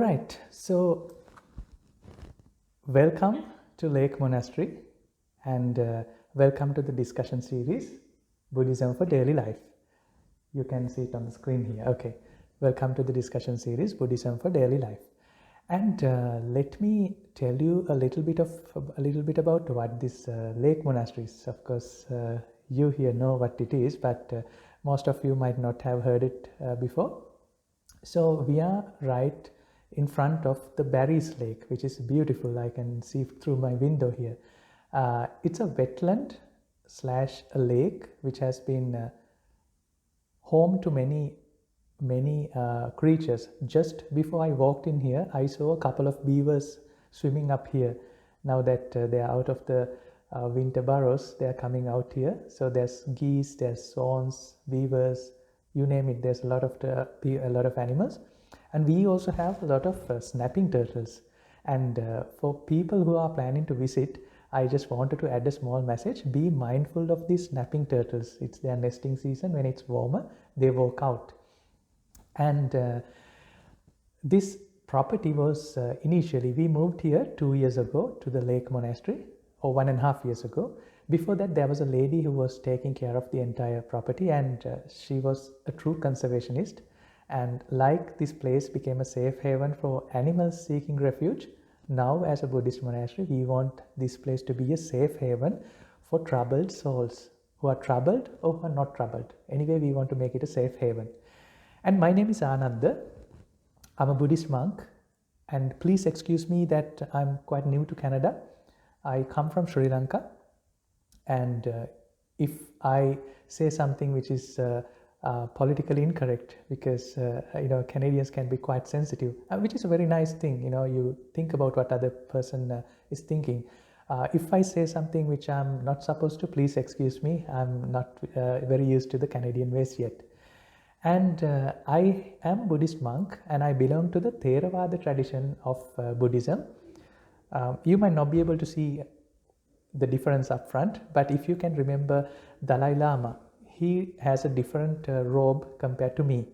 right, so welcome to Lake Monastery and welcome to the discussion series Buddhism for Daily Life. You can see it on the screen here. Okay, welcome to the discussion series Buddhism for Daily Life. And let me tell you a little bit about what this Lake Monastery is. Of course, you here know what it is, but most of you might not have heard it before. So we are right in front of the Barry's Lake, which is beautiful. I can see through my window here. It's a wetland slash a lake which has been home to many creatures. Just before I walked in here, I saw a couple of beavers swimming up here. Now that they are out of the winter burrows, they are coming out here. So there's geese, there's swans, beavers, you name it. There's a lot of animals. And we also have a lot of snapping turtles. And for people who are planning to visit, I just wanted to add a small message. Be mindful of these snapping turtles. It's their nesting season. When it's warmer, they walk out. And this property was initially, we moved here 2 years ago to the Lake Monastery, or 1.5 years ago. Before that, there was a lady who was taking care of the entire property, and she was a true conservationist. And like this place became a safe haven for animals seeking refuge, now as a Buddhist monastery, we want this place to be a safe haven for troubled souls who are troubled or who are not troubled. Anyway, we want to make it a safe haven. And my name is Ananda. I'm a Buddhist monk, and please excuse me that I'm quite new to Canada. I come from Sri Lanka, and if I say something which is politically incorrect, because Canadians can be quite sensitive, which is a very nice thing. You think about what other person is thinking. If I say something which I'm not supposed to, please excuse me. I'm not very used to the Canadian ways yet. And I am a Buddhist monk, and I belong to the Theravada tradition of Buddhism. You might not be able to see the difference up front, but if you can remember Dalai Lama, he has a different robe compared to me.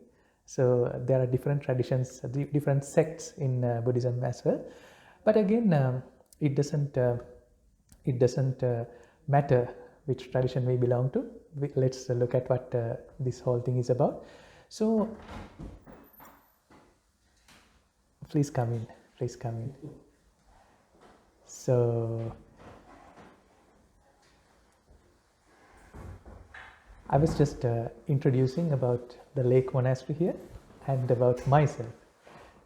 So there are different traditions, different sects in Buddhism as well. But again, it doesn't matter which tradition we belong to. Let's look at what this whole thing is about. So please come in. So I was just introducing about the Lake Monastery here and about myself.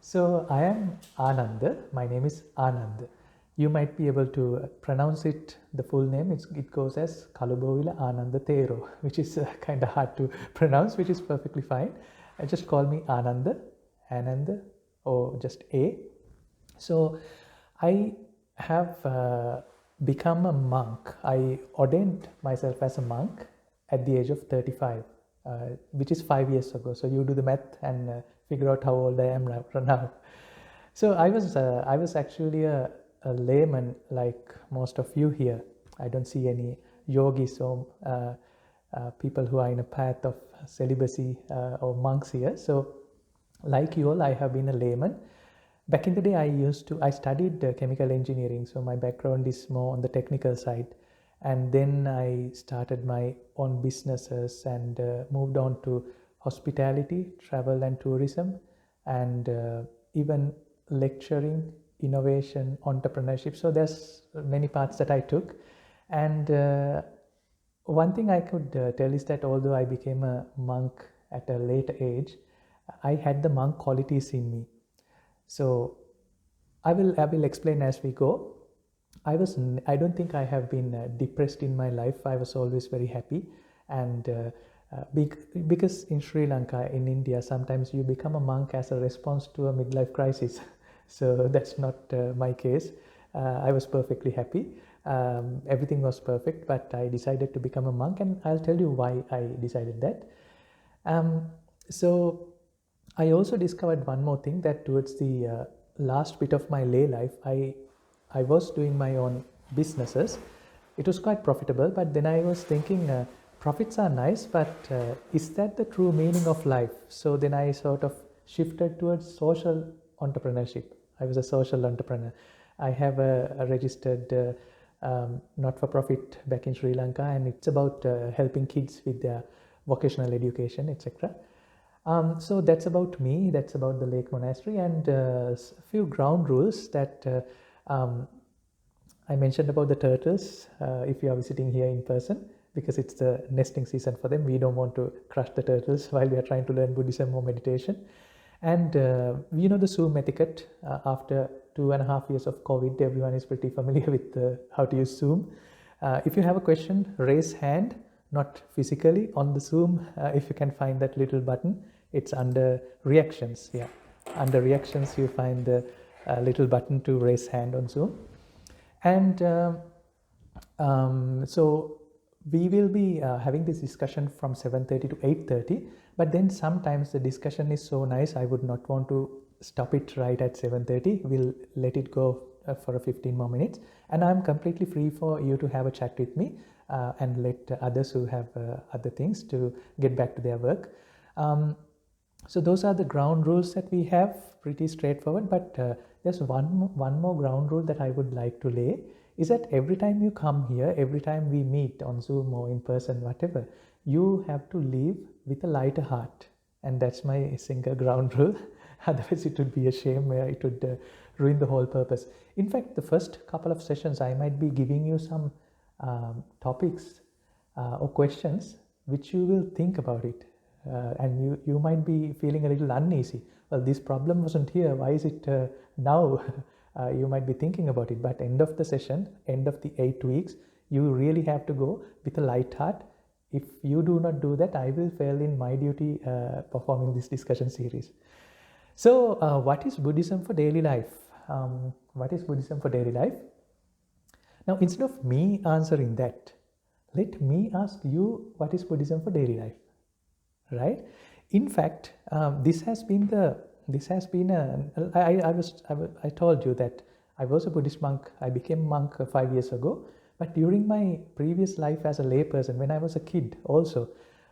So I am Ananda. My name is Ananda. You might be able to pronounce it, the full name. It goes as Kalubovila Ananda Thero, which is kind of hard to pronounce, which is perfectly fine. Just call me Ananda, or just A. So I have become a monk. I ordained myself as a monk at the age of 35, which is 5 years ago. So you do the math and figure out how old I am now. So I was actually a layman, like most of you here. I don't see any yogis or people who are in a path of celibacy or monks here. So like you all, I have been a layman. Back in the day, I studied chemical engineering. So my background is more on the technical side. And then I started my own businesses and moved on to hospitality, travel and tourism, and even lecturing, innovation, entrepreneurship. So there's many paths that I took. And one thing I could tell is that although I became a monk at a later age, I had the monk qualities in me. So I will explain as we go. I don't think I have been depressed in my life. I was always very happy, and because in Sri Lanka, in India, sometimes you become a monk as a response to a midlife crisis. So that's not my case. I was perfectly happy. Everything was perfect, but I decided to become a monk, and I'll tell you why I decided that. So I also discovered one more thing, that towards the last bit of my lay life, I was doing my own businesses. It was quite profitable, but then I was thinking, profits are nice, but is that the true meaning of life? So then I sort of shifted towards social entrepreneurship. I was a social entrepreneur. I have a registered not-for-profit back in Sri Lanka, and it's about helping kids with their vocational education, etc. So that's about me, that's about the Lake Monastery, and a few ground rules that I mentioned about the turtles. If you are visiting here in person, because it's the nesting season for them, we don't want to crush the turtles while we are trying to learn Buddhism or meditation. And you know the Zoom etiquette. After 2.5 years of COVID, everyone is pretty familiar with how to use Zoom. If you have a question, raise hand, not physically on the Zoom. If you can find that little button, it's under reactions. Yeah, under reactions you find the little button to raise hand on Zoom. And so we will be having this discussion from 7:30 to 8:30, but then sometimes the discussion is so nice I would not want to stop it right at 7:30. We'll let it go for a 15 more minutes, and I'm completely free for you to have a chat with me and let others who have other things to get back to their work. So those are the ground rules that we have, pretty straightforward, but there's one more ground rule that I would like to lay, is that every time you come here, every time we meet on Zoom or in person, whatever, you have to leave with a lighter heart. And that's my single ground rule. Otherwise it would be a shame, it would ruin the whole purpose. In fact, the first couple of sessions I might be giving you some topics or questions which you will think about it. And you might be feeling a little uneasy. Well, this problem wasn't here, why is it now? You might be thinking about it, but end of the session, end of the 8 weeks, you really have to go with a light heart. If you do not do that, I will fail in my duty performing this discussion series. So what is Buddhism for daily life? What is Buddhism for daily life? Now, instead of me answering that, let me ask you, what is Buddhism for daily life? Right? In fact, this has been I told you that I was a Buddhist monk. I became a monk 5 years ago. But during my previous life as a layperson, when I was a kid also,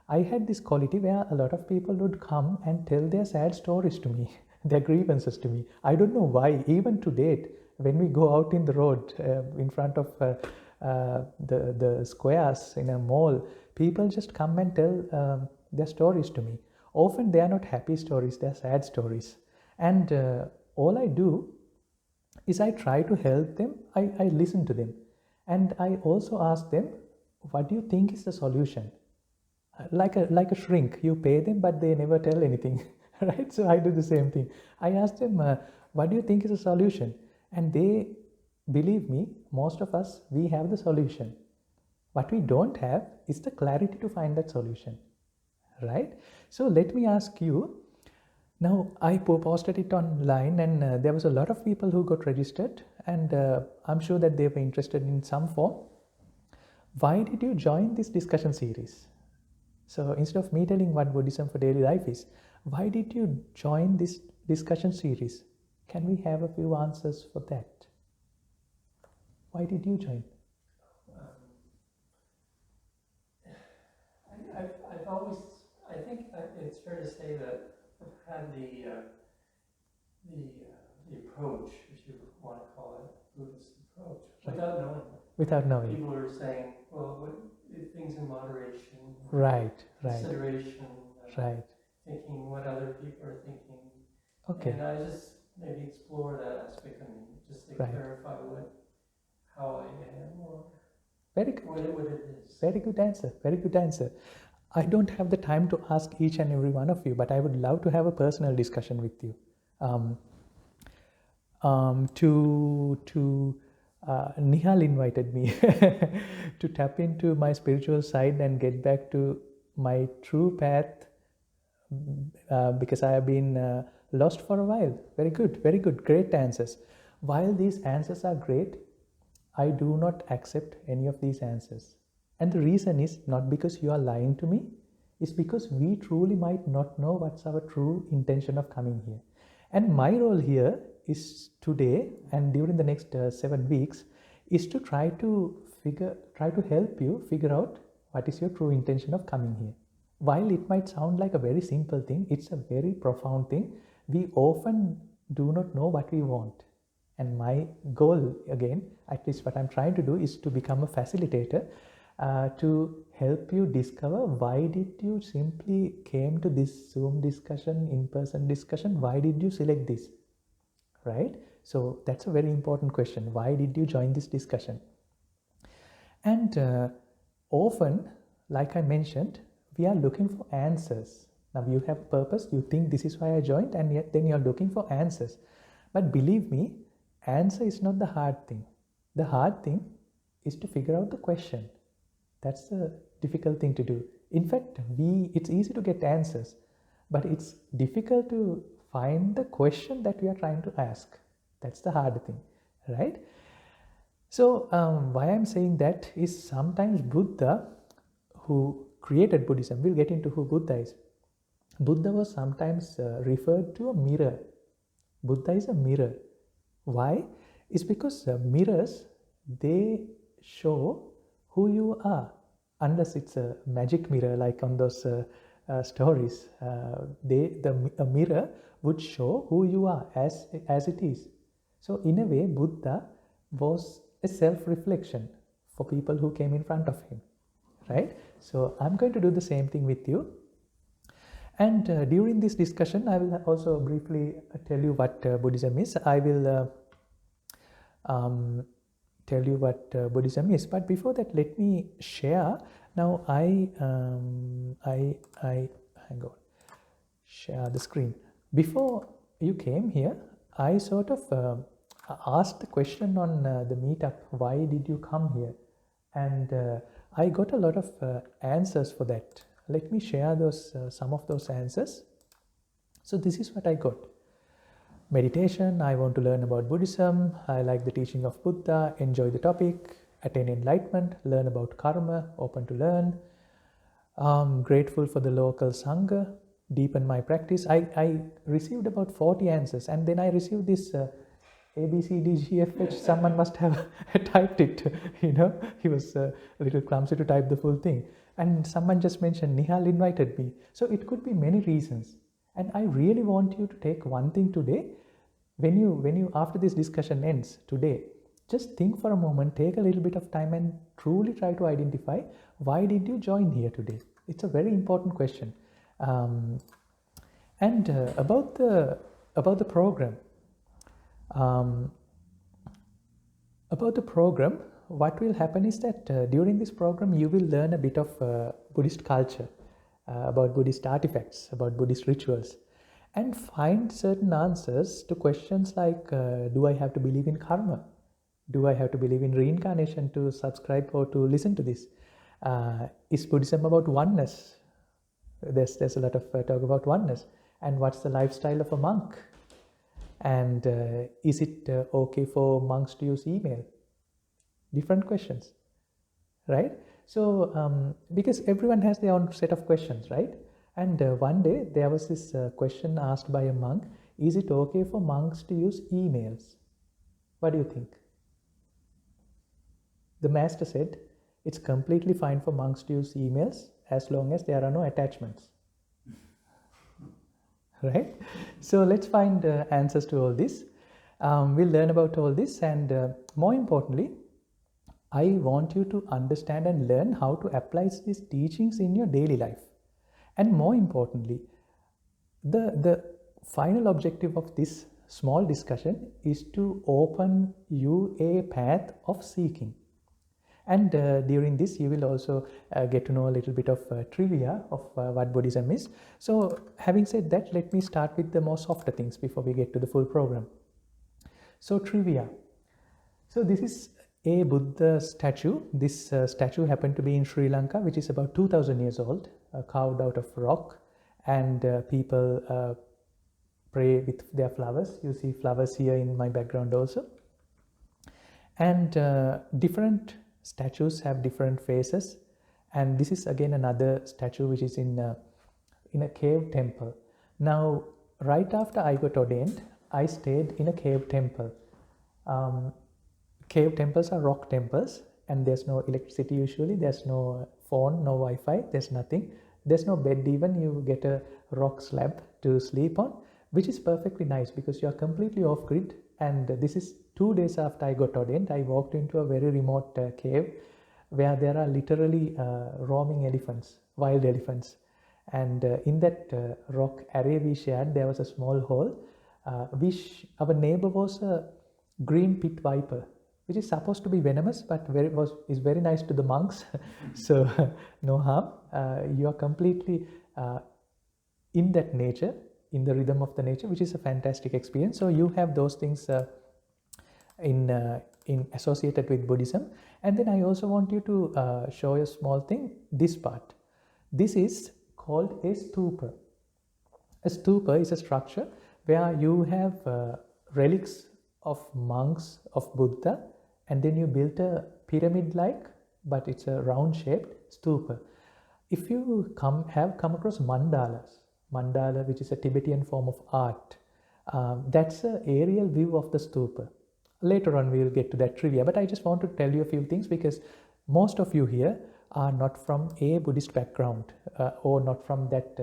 I had this quality where a lot of people would come and tell their sad stories to me, their grievances to me. I don't know why. Even to date, when we go out in the road in front of the squares in a mall, people just come and tell their stories to me. Often they are not happy stories, they are sad stories. And all I do is I try to help them, I listen to them. And I also ask them, what do you think is the solution? Like a shrink, you pay them but they never tell anything, right? So I do the same thing. I ask them, what do you think is the solution? And they, believe me, most of us, we have the solution. What we don't have is the clarity to find that solution. Right? So let me ask you, now I posted it online and there was a lot of people who got registered, and I'm sure that they were interested in some form. Why did you join this discussion series? So instead of me telling what Buddhism for daily life is, why did you join this discussion series? Can we have a few answers for that? Why did you join? I've always, I think it's fair to say that I've had the approach, if you want to call it, Buddhist approach, without knowing it. Without knowing. People are saying, well, things in moderation, right, consideration, right, thinking what other people are thinking. Okay. And I just maybe explore that aspect of me, just to clarify how I am, or very good. What it is. Very good answer. Very good answer. I don't have the time to ask each and every one of you, but I would love to have a personal discussion with you. Nihal invited me to tap into my spiritual side and get back to my true path because I have been lost for a while. Very good, very good. Great answers. While these answers are great, I do not accept any of these answers. And the reason is not because you are lying to me, it's because we truly might not know what's our true intention of coming here. And my role here is today and during the next 7 weeks is to try to help you figure out what is your true intention of coming here. While it might sound like a very simple thing, it's a very profound thing. We often do not know what we want. And my goal, again, at least what I'm trying to do, is to become a facilitator to help you discover why did you simply came to this Zoom discussion, in-person discussion, why did you select this, right? So that's a very important question. Why did you join this discussion? And often, like I mentioned, we are looking for answers. Now you have purpose, you think this is why I joined, and yet then you're looking for answers. But believe me, answer is not the hard thing. The hard thing is to figure out the question. That's the difficult thing to do. In fact, it's easy to get answers, but it's difficult to find the question that we are trying to ask. That's the hard thing, right? So why I'm saying that is sometimes Buddha, who created Buddhism, we'll get into who Buddha is. Buddha was sometimes referred to a mirror. Buddha is a mirror. Why? It's because mirrors, they show who you are. Unless it's a magic mirror like on those stories, a mirror would show who you are as it is. So in a way, Buddha was a self-reflection for people who came in front of him, right? So I'm going to do the same thing with you. And during this discussion, I will also briefly tell you what Buddhism is. I will tell you what Buddhism is. But before that, let me share. Now hang on, share the screen. Before you came here, I sort of asked the question on the meetup, why did you come here? And I got a lot of answers for that. Let me share some of those answers. So this is what I got. Meditation, I want to learn about Buddhism, I like the teaching of Buddha, enjoy the topic, attain enlightenment, learn about karma, open to learn, grateful for the local Sangha, deepen my practice. I received about 40 answers, and then I received this A, B, C, D, G, F, H. Someone must have typed it, he was a little clumsy to type the full thing. And someone just mentioned, Nihal invited me. So it could be many reasons. And I really want you to take one thing today. When you after this discussion ends today, just think for a moment, take a little bit of time and truly try to identify why did you join here today. It's a very important question. And about the program. About the program, what will happen is that during this program you will learn a bit of Buddhist culture, about Buddhist artifacts, about Buddhist rituals, and find certain answers to questions like, do I have to believe in karma? Do I have to believe in reincarnation to subscribe or to listen to this? Is Buddhism about oneness? There's a lot of talk about oneness. And what's the lifestyle of a monk? And is it okay for monks to use email? Different questions, right? So because everyone has their own set of questions, right? And one day there was this question asked by a monk, is it okay for monks to use emails? What do you think? The master said, it's completely fine for monks to use emails as long as there are no attachments. Right? So let's find answers to all this. We'll learn about all this, and more importantly, I want you to understand and learn how to apply these teachings in your daily life. And more importantly, the final objective of this small discussion is to open you a path of seeking. And during this, you will also get to know a little bit of trivia of what Buddhism is. So having said that, let me start with the more softer things before we get to the full program. So trivia. So this is a Buddha statue. This statue happened to be in Sri Lanka, which is about 2000 years old, carved out of rock, and people pray with their flowers. You see flowers here in my background also. And different statues have different faces, and this is again another statue which is in a cave temple. Now, right after I got ordained, I stayed in a cave temple. Cave temples are rock temples, and there's no electricity usually, there's no phone, no Wi-Fi, there's nothing. There's no bed even, you get a rock slab to sleep on. which is perfectly nice because you are completely off grid. And this is 2 days after I got ordained. I walked into a very remote cave where there are literally roaming elephants, wild elephants. And in that rock array we shared, there was a small hole. Our neighbor was a green pit viper, which is supposed to be venomous, but is very nice to the monks. So no harm. You are completely in that nature, in the rhythm of the nature, which is a fantastic experience. So you have those things in associated with Buddhism. And then I also want you to show a small thing, this part. This is called a stupa. A stupa is a structure where you have relics of monks, of Buddha, and then you built a pyramid-like, but it's a round-shaped stupa. If you have come across mandalas, mandala, which is a Tibetan form of art, that's an aerial view of the stupa. Later on we will get to that trivia, but I just want to tell you a few things because most of you here are not from a Buddhist background or not from that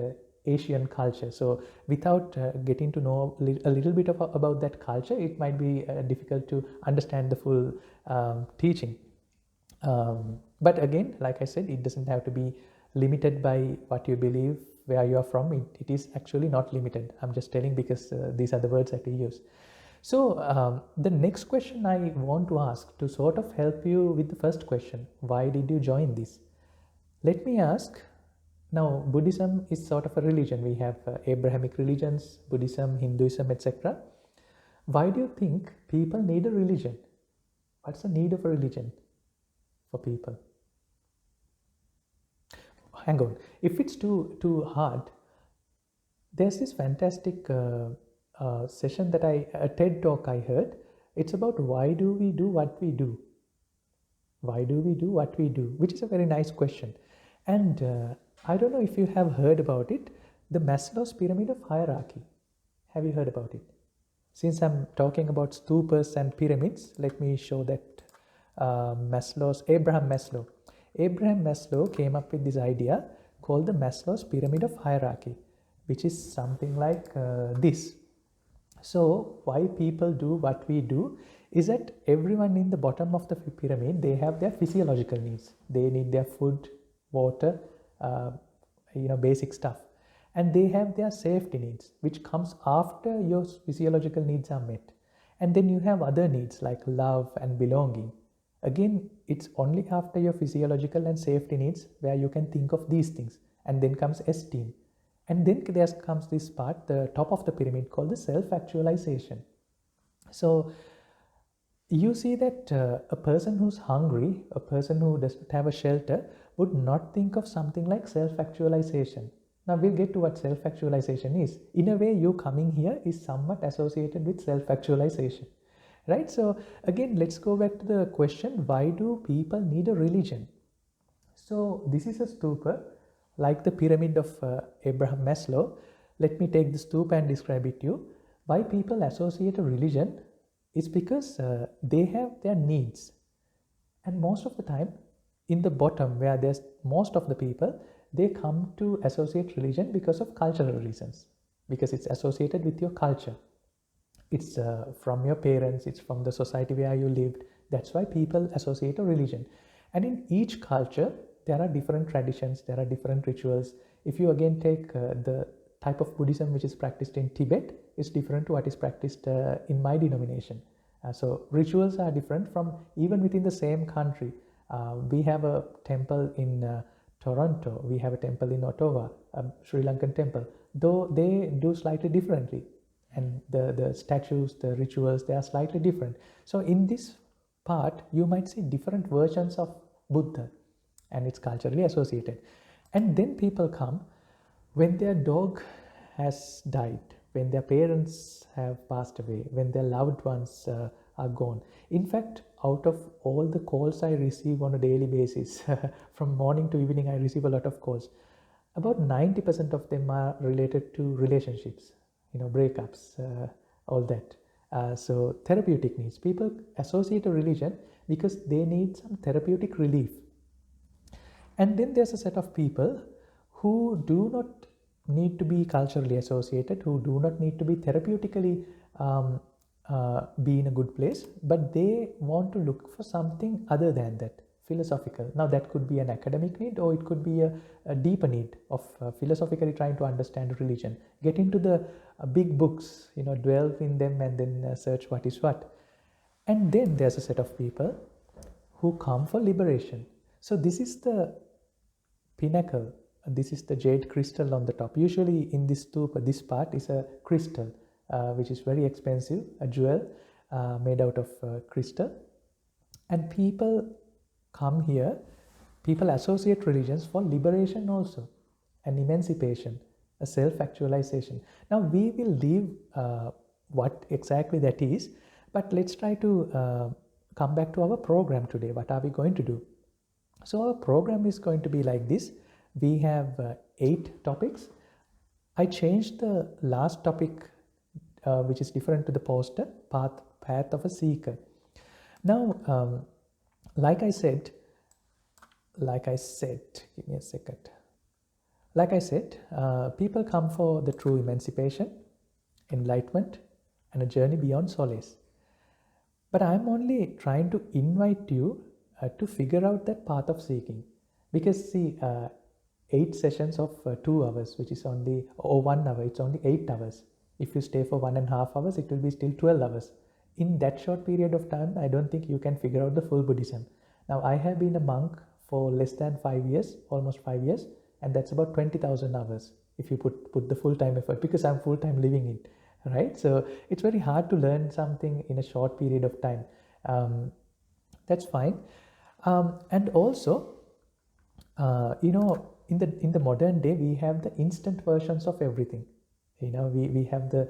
Asian culture. So without getting to know a little bit about that culture, it might be difficult to understand the full teaching. But again, like I said, it doesn't have to be limited by what you believe, where you are from. It is actually not limited. I'm just telling because these are the words that we use. So the next question I want to ask to sort of help you with the first question, why did you join this? Let me ask, now Buddhism is sort of a religion. We have Abrahamic religions, Buddhism, Hinduism, etc. Why do you think people need a religion? What's the need of a religion for people? Hang on, if it's too hard, there's this fantastic session that a TED talk I heard. It's about why do we do what we do? Why do we do what we do? Which is a very nice question. And I don't know if you have heard about it, the Maslow's Pyramid of Hierarchy. Have you heard about it? Since I'm talking about stupas and pyramids, let me show that Abraham Maslow. Abraham Maslow came up with this idea called the Maslow's Pyramid of Hierarchy, which is something like this. So why people do what we do is that everyone in the bottom of the pyramid, they have their physiological needs. They need their food, water, basic stuff. And they have their safety needs, which comes after your physiological needs are met. And then you have other needs like love and belonging. Again, it's only after your physiological and safety needs where you can think of these things. And then comes esteem. And then there comes this part, the top of the pyramid, called the self-actualization. So you see that a person who's hungry, a person who doesn't have a shelter, would not think of something like self-actualization. Now we'll get to what self-actualization is. In a way, you coming here is somewhat associated with self-actualization. Right? So again, let's go back to the question, why do people need a religion? So this is a stupa, like the pyramid of Abraham Maslow. Let me take the stupa and describe it to you. Why people associate a religion is because they have their needs. And most of the time, in the bottom where there's most of the people, they come to associate religion because of cultural reasons, because it's associated with your culture. It's from your parents, it's from the society where you lived. That's why people associate a religion. And in each culture, there are different traditions, there are different rituals. If you again take the type of Buddhism which is practiced in Tibet, is different to what is practiced in my denomination. So rituals are different from even within the same country. We have a temple in Toronto, we have a temple in Ottawa, a Sri Lankan temple, though they do slightly differently. And the statues, the rituals, they are slightly different. So in this part, you might see different versions of Buddha, and it's culturally associated. And then people come when their dog has died, when their parents have passed away, when their loved ones are gone. In fact, out of all the calls I receive on a daily basis, from morning to evening, I receive a lot of calls. About 90% of them are related to relationships, breakups, all that. So therapeutic needs. People associate a religion because they need some therapeutic relief. And then there's a set of people who do not need to be culturally associated, who do not need to be therapeutically be in a good place, but they want to look for something other than that, philosophical. Now that could be an academic need, or it could be a deeper need of philosophically trying to understand religion, get into the big books, dwell in them and then search what is what. And then there's a set of people who come for liberation. So this is the pinnacle. This is the jade crystal on the top. Usually in this stupa, this part is a crystal, which is very expensive, a jewel made out of crystal. And people come here, people associate religions for liberation also, and emancipation, a self-actualization. Now we will leave what exactly that is, but let's try to come back to our program today. What are we going to do? So our program is going to be like this. We have 8 topics. I changed the last topic, which is different to the poster, path of a seeker. Now, like I said, give me a second. Like I said, people come for the true emancipation, enlightenment, and a journey beyond solace. But I'm only trying to invite you to figure out that path of seeking. Because see, 8 sessions of 2 hours, which is only, or 1 hour, it's only 8 hours. If you stay for 1.5 hours, it will be still 12 hours. In that short period of time, I don't think you can figure out the full Buddhism. Now, I have been a monk for less than 5 years, almost 5 years, and that's about 20,000 hours if you put the full-time effort, because I'm full-time living it, right? So it's very hard to learn something in a short period of time. That's fine. And also, in the modern day, we have the instant versions of everything. We have the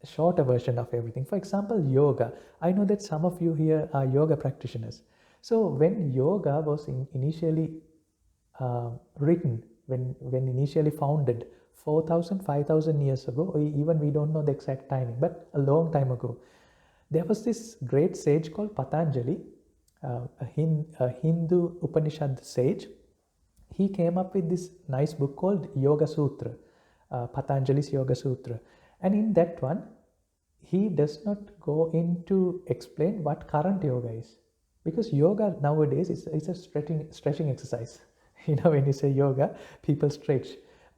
shorter version of everything. For example, yoga. I know that some of you here are yoga practitioners. So when yoga was initially written, when initially founded 4,000, 5,000 years ago, or even we don't know the exact timing, but a long time ago, there was this great sage called Patanjali, a Hindu Upanishad sage. He came up with this nice book called Yoga Sutra, Patanjali's Yoga Sutra. And in that one, he does not go into explain what current yoga is. Because yoga nowadays is a stretching exercise. When you say yoga, people stretch.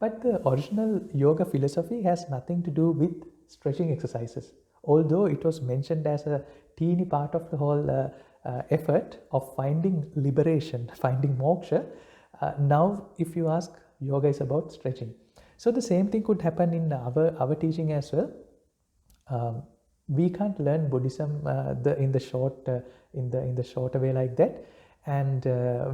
But the original yoga philosophy has nothing to do with stretching exercises. Although it was mentioned as a teeny part of the whole effort of finding liberation, finding moksha, now if you ask, yoga is about stretching. So the same thing could happen in our teaching as well. We can't learn Buddhism in the shorter way like that, and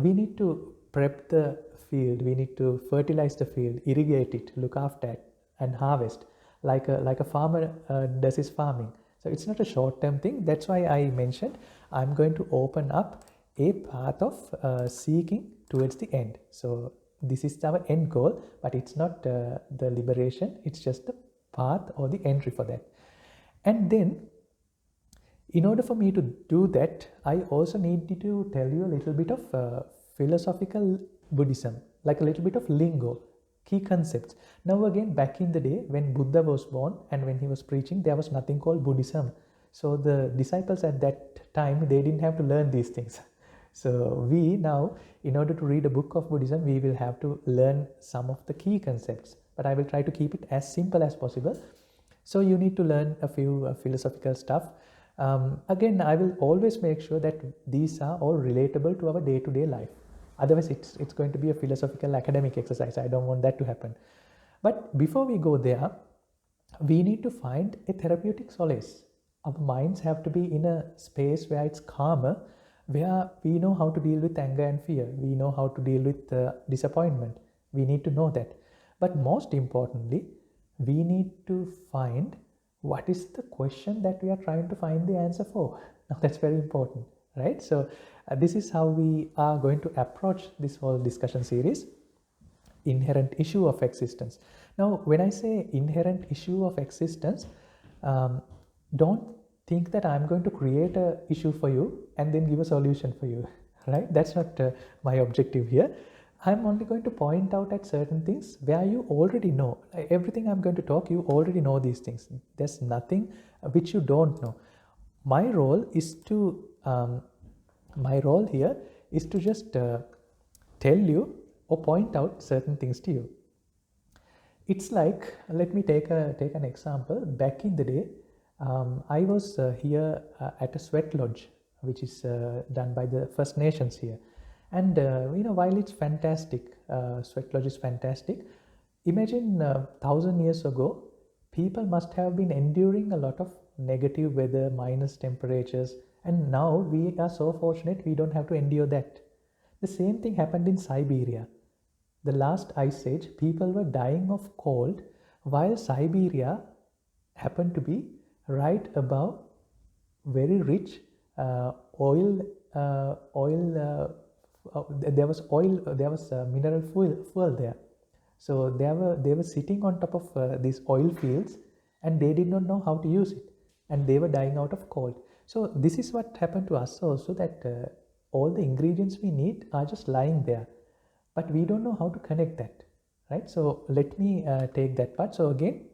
we need to prep the field. We need to fertilize the field, irrigate it, look after it, and harvest like a farmer does his farming. So it's not a short-term thing. That's why I mentioned I'm going to open up a path of seeking towards the end. So this is our end goal, but it's not the liberation. It's just the path or the entry for that. And then, in order for me to do that, I also need to tell you a little bit of philosophical Buddhism, like a little bit of lingo, key concepts. Now again, back in the day when Buddha was born and when he was preaching, there was nothing called Buddhism. So the disciples at that time, they didn't have to learn these things. So we now, in order to read a book of Buddhism, we will have to learn some of the key concepts. But I will try to keep it as simple as possible. So you need to learn a few philosophical stuff. Again, I will always make sure that these are all relatable to our day-to-day life. Otherwise, it's going to be a philosophical academic exercise. I don't want that to happen. But before we go there, we need to find a therapeutic solace. Our minds have to be in a space where it's calmer, where we know how to deal with anger and fear. We know how to deal with disappointment. We need to know that. But most importantly, we need to find what is the question that we are trying to find the answer for. Now that's very important, right? So this is how we are going to approach this whole discussion series, inherent issue of existence. Now, when I say inherent issue of existence, don't think that I'm going to create an issue for you and then give a solution for you, right? That's not my objective here. I'm only going to point out at certain things where you already know. Everything I'm going to talk, you already know these things. There's nothing which you don't know. My role is to, my role here is to just tell you or point out certain things to you. It's like, let me take an example. Back in the day, I was here at a sweat lodge, which is done by the First Nations here. And while it's fantastic, sweat lodge is fantastic. Imagine 1,000 years ago, people must have been enduring a lot of negative weather, minus temperatures, and now we are so fortunate we don't have to endure that. The same thing happened in Siberia. The last ice age, people were dying of cold, while Siberia happened to be right above very rich oil. There was oil. There was mineral fuel there. So they were sitting on top of these oil fields, and they did not know how to use it, and they were dying out of cold. So this is what happened to us also, that all the ingredients we need are just lying there, but we don't know how to connect that, right? So let me take that part. So again,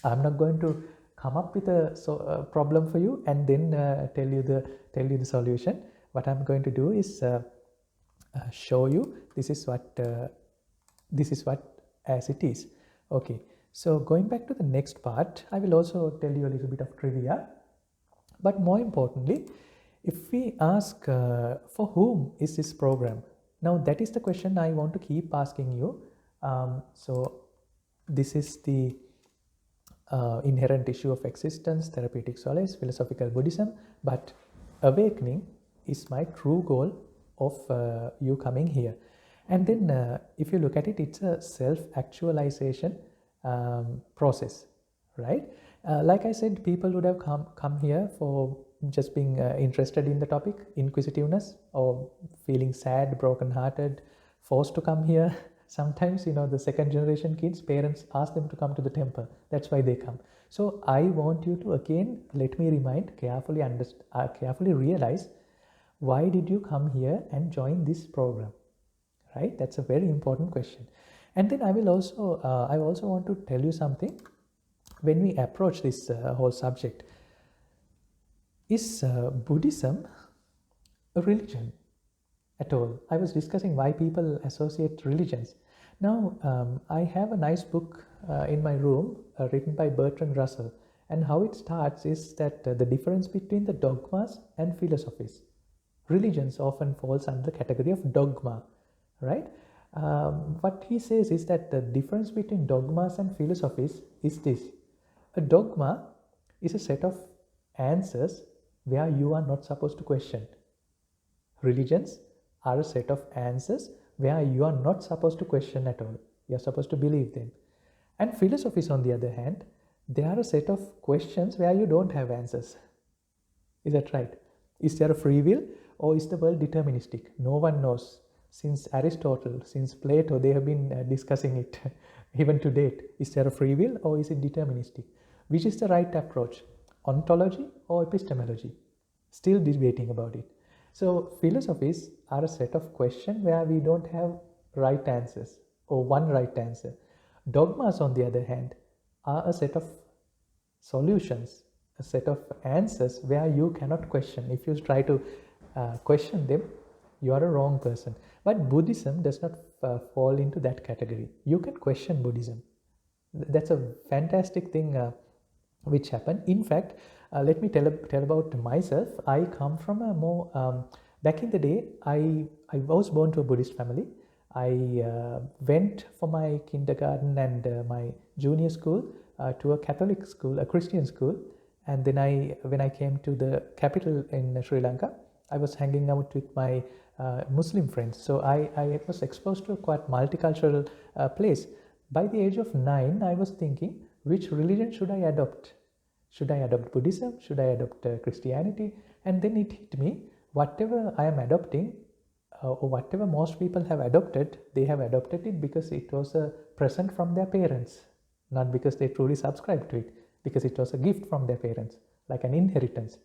I'm not going to come up with a problem for you and then tell you the solution. What I'm going to do is show you this is what as it is. Okay, so going back to the next part, I will also tell you a little bit of trivia. But more importantly, if we ask for whom is this program? Now that is the question I want to keep asking you. So this is the inherent issue of existence, therapeutic solace, philosophical Buddhism, but awakening is my true goal of you coming here. And then if you look at it, it's a self-actualization process, right? Like I said, people would have come here for just being interested in the topic, inquisitiveness, or feeling sad, broken-hearted, forced to come here. Sometimes, the second generation kids, parents ask them to come to the temple. That's why they come. So I want you to, again, let me remind, carefully realize, why did you come here and join this program, right? That's a very important question. And then I also want to tell you something. When we approach this whole subject, is Buddhism a religion at all? I was discussing why people associate religions. Now, I have a nice book in my room written by Bertrand Russell, and how it starts is that the difference between the dogmas and philosophies. Religions often falls under the category of dogma, right? What he says is that the difference between dogmas and philosophies is this. A dogma is a set of answers where you are not supposed to question. Religions are a set of answers where you are not supposed to question at all. You are supposed to believe them. And philosophies, on the other hand, they are a set of questions where you don't have answers. Is that right? Is there a free will, or is the world deterministic? No one knows. Since Aristotle, since Plato, they have been discussing it even to date. Is there a free will, or is it deterministic? Which is the right approach? Ontology or epistemology? Still debating about it. So philosophies are a set of questions where we don't have right answers or one right answer. Dogmas, on the other hand, are a set of solutions, a set of answers where you cannot question. If you try to question them, you are a wrong person. But Buddhism does not fall into that category. You can question Buddhism. That's a fantastic thing which happened. In fact, let me tell about myself. I come from a more back in the day, I was born to a Buddhist family. I went for my kindergarten and my junior school to a Catholic school, a Christian school, and then when I came to the capital in Sri Lanka, I was hanging out with my Muslim friends. So I was exposed to a quite multicultural place. By the age of 9, I was thinking, which religion should I adopt? Should I adopt Buddhism? Should I adopt Christianity? And then it hit me, whatever I am adopting, or whatever most people have adopted, they have adopted it because it was a present from their parents, not because they truly subscribed to it, because it was a gift from their parents, like an inheritance.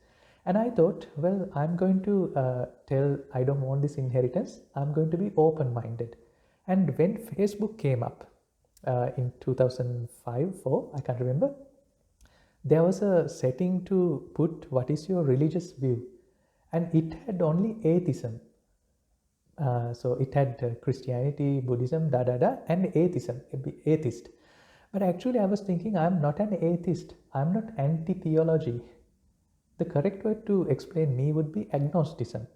And I thought, well, I'm going to tell I don't want this inheritance. I'm going to be open-minded. And when Facebook came up in 2005, 4, I can't remember, there was a setting to put what is your religious view, and it had only atheism. So it had Christianity, Buddhism, and atheism, atheist. But actually I was thinking, I'm not an atheist, I'm not anti-theology. The correct word to explain me would be agnosticism.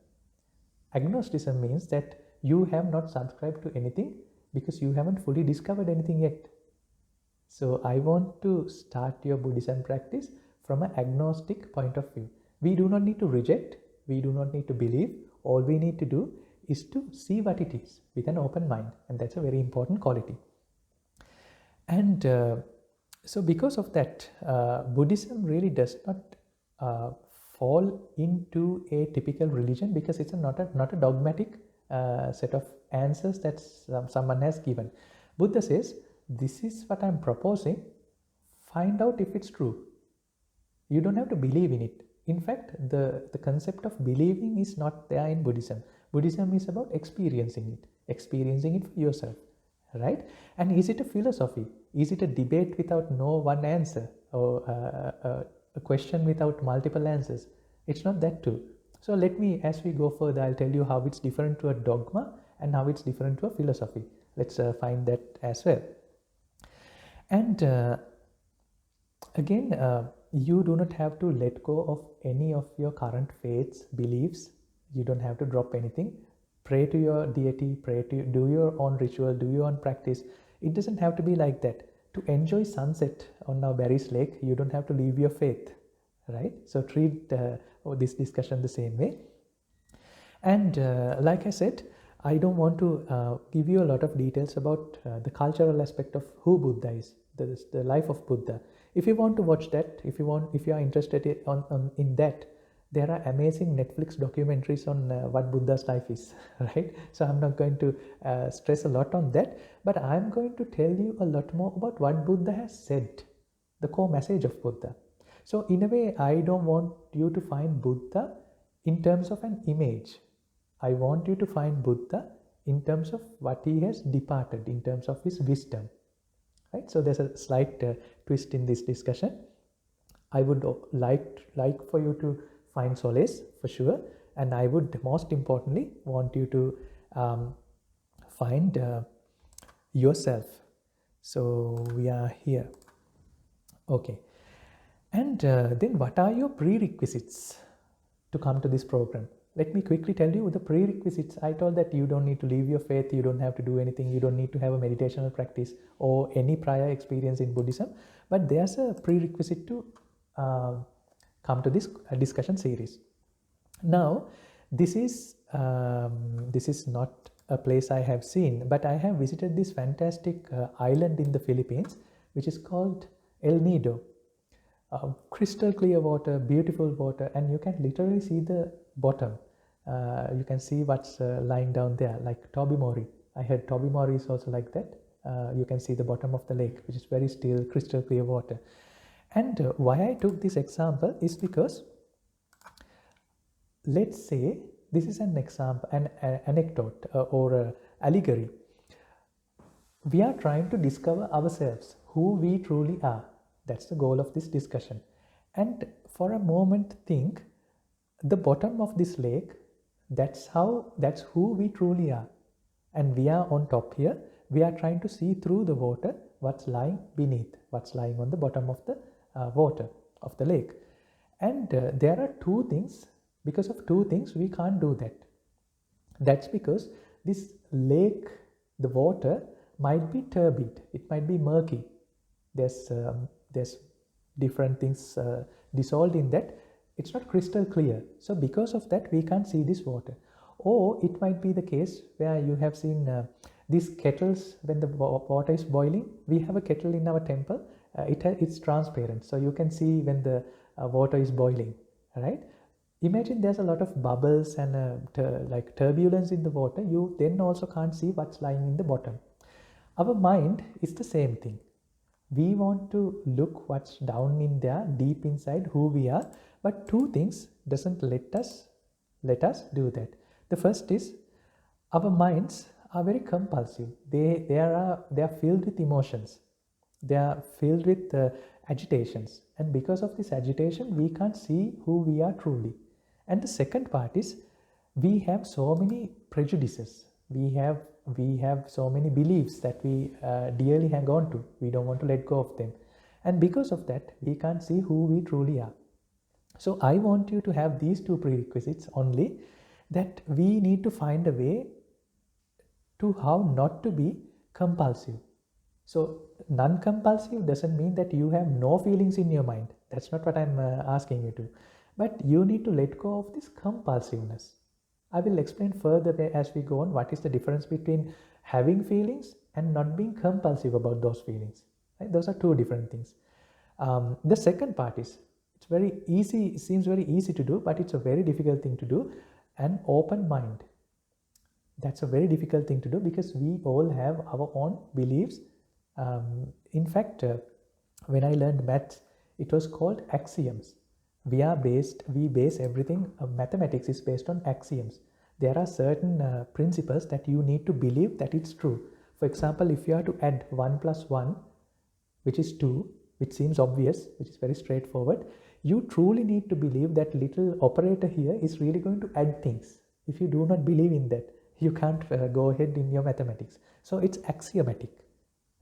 Agnosticism means that you have not subscribed to anything because you haven't fully discovered anything yet. So I want to start your Buddhism practice from an agnostic point of view. We do not need to reject, we do not need to believe. All we need to do is to see what it is with an open mind, and that's a very important quality. And so because of that, Buddhism really does not fall into a typical religion, because it's not a dogmatic set of answers that someone has given. Buddha says, this is what I'm proposing, find out if it's true. You don't have to believe in it. In fact, the concept of believing is not there in Buddhism. Buddhism is about experiencing it for yourself, right? And is it a philosophy? Is it a debate without no one answer, or a question without multiple answers? It's not that too. So let me, as we go further, I'll tell you how it's different to a dogma and how it's different to a philosophy. Let's find that as well. And again, you do not have to let go of any of your current faiths, beliefs. You don't have to drop anything. Pray to your deity, do your own ritual, do your own practice. It doesn't have to be like that. To enjoy sunset on our Barry's Lake, you don't have to leave your faith, right? So treat this discussion the same way. And like I said, I don't want to give you a lot of details about the cultural aspect of who Buddha is, the life of Buddha. If you want to watch that, if you are interested in that, there are amazing Netflix documentaries on what Buddha's life is, right? So I'm not going to stress a lot on that, but I'm going to tell you a lot more about what Buddha has said, the core message of Buddha. So in a way, I don't want you to find Buddha in terms of an image. I want you to find Buddha in terms of what he has departed, in terms of his wisdom, right? So there's a slight twist in this discussion. I would like for you to find solace for sure, and I would most importantly want you to find yourself. So we are here. Okay. And then what are your prerequisites to come to this program? Let me quickly tell you the prerequisites. I told that you don't need to leave your faith, you don't have to do anything, you don't need to have a meditational practice or any prior experience in Buddhism, but there's a prerequisite to come to this discussion series. Now, this is not a place I have seen, but I have visited this fantastic island in the Philippines, which is called El Nido. Crystal clear water, beautiful water, and you can literally see the bottom. You can see what's lying down there, like Tobimori. I heard Tobimori is also like that. You can see the bottom of the lake, which is very still, crystal clear water. And why I took this example is because, let's say this is an example, an anecdote or an allegory. We are trying to discover ourselves, who we truly are. That's the goal of this discussion. And for a moment think, the bottom of this lake, that's who we truly are. And we are on top here. We are trying to see through the water what's lying beneath, what's lying on the bottom of the water of the lake. And there are two things. Because of two things, we can't do that. That's because this lake, the water, might be turbid. It might be murky. There's different things dissolved in that. It's not crystal clear. So because of that, we can't see this water. Or it might be the case where you have seen these kettles when the water is boiling. We have a kettle in our temple. It's transparent, so you can see when the water is boiling, right? Imagine there's a lot of bubbles and like turbulence in the water. You then also can't see what's lying in the bottom. Our mind is the same thing. We want to look what's down in there, deep inside who we are, but two things doesn't let us do that. The first is, our minds are very compulsive. They are filled with emotions. They are filled with agitations, and because of this agitation we can't see who we are truly. And the second part is, we have so many prejudices, we have so many beliefs that we dearly hang on to. We don't want to let go of them, and because of that we can't see who we truly are. So I want you to have these two prerequisites only, that we need to find a way to how not to be compulsive. So non-compulsive doesn't mean that you have no feelings in your mind. That's not what I'm asking you to. But you need to let go of this compulsiveness. I will explain further as we go on what is the difference between having feelings and not being compulsive about those feelings. Right? Those are two different things. The second part is, it's very easy, it seems very easy to do, but it's a very difficult thing to do, an open mind. That's a very difficult thing to do because we all have our own beliefs. In fact, when I learned maths, it was called axioms. We base everything, mathematics is based on axioms. There are certain principles that you need to believe that it's true. For example, if you are to add 1 plus 1, which is 2, which seems obvious, which is very straightforward, you truly need to believe that little operator here is really going to add things. If you do not believe in that, you can't go ahead in your mathematics. So it's axiomatic.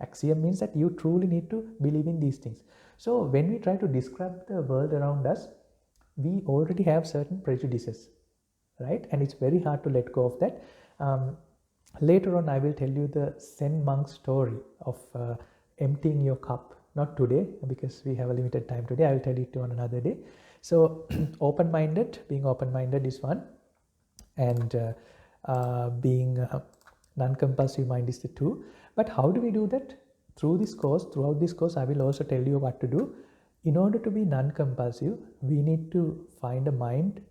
Axiom means that you truly need to believe in these things. So when we try to describe the world around us, we already have certain prejudices, right? And it's very hard to let go of that. Later on, I will tell you the Zen monk story of emptying your cup. Not today, because we have a limited time today. I will tell it on another day. So being open-minded is one, and being non-compulsive mind is the two. But how do we do that? Throughout this course, I will also tell you what to do. In order to be non-compulsive, we need to find a mind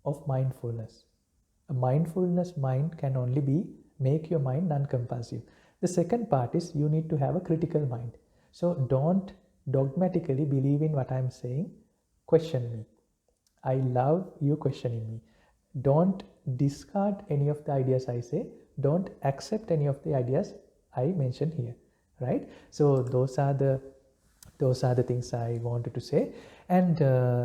of mindfulness. A mindfulness mind can only make your mind non-compulsive. The second part is, you need to have a critical mind. So don't dogmatically believe in what I'm saying. Question me. I love you questioning me. Don't discard any of the ideas I say. Don't accept any of the ideas I mention here, right? So those are the things I wanted to say, and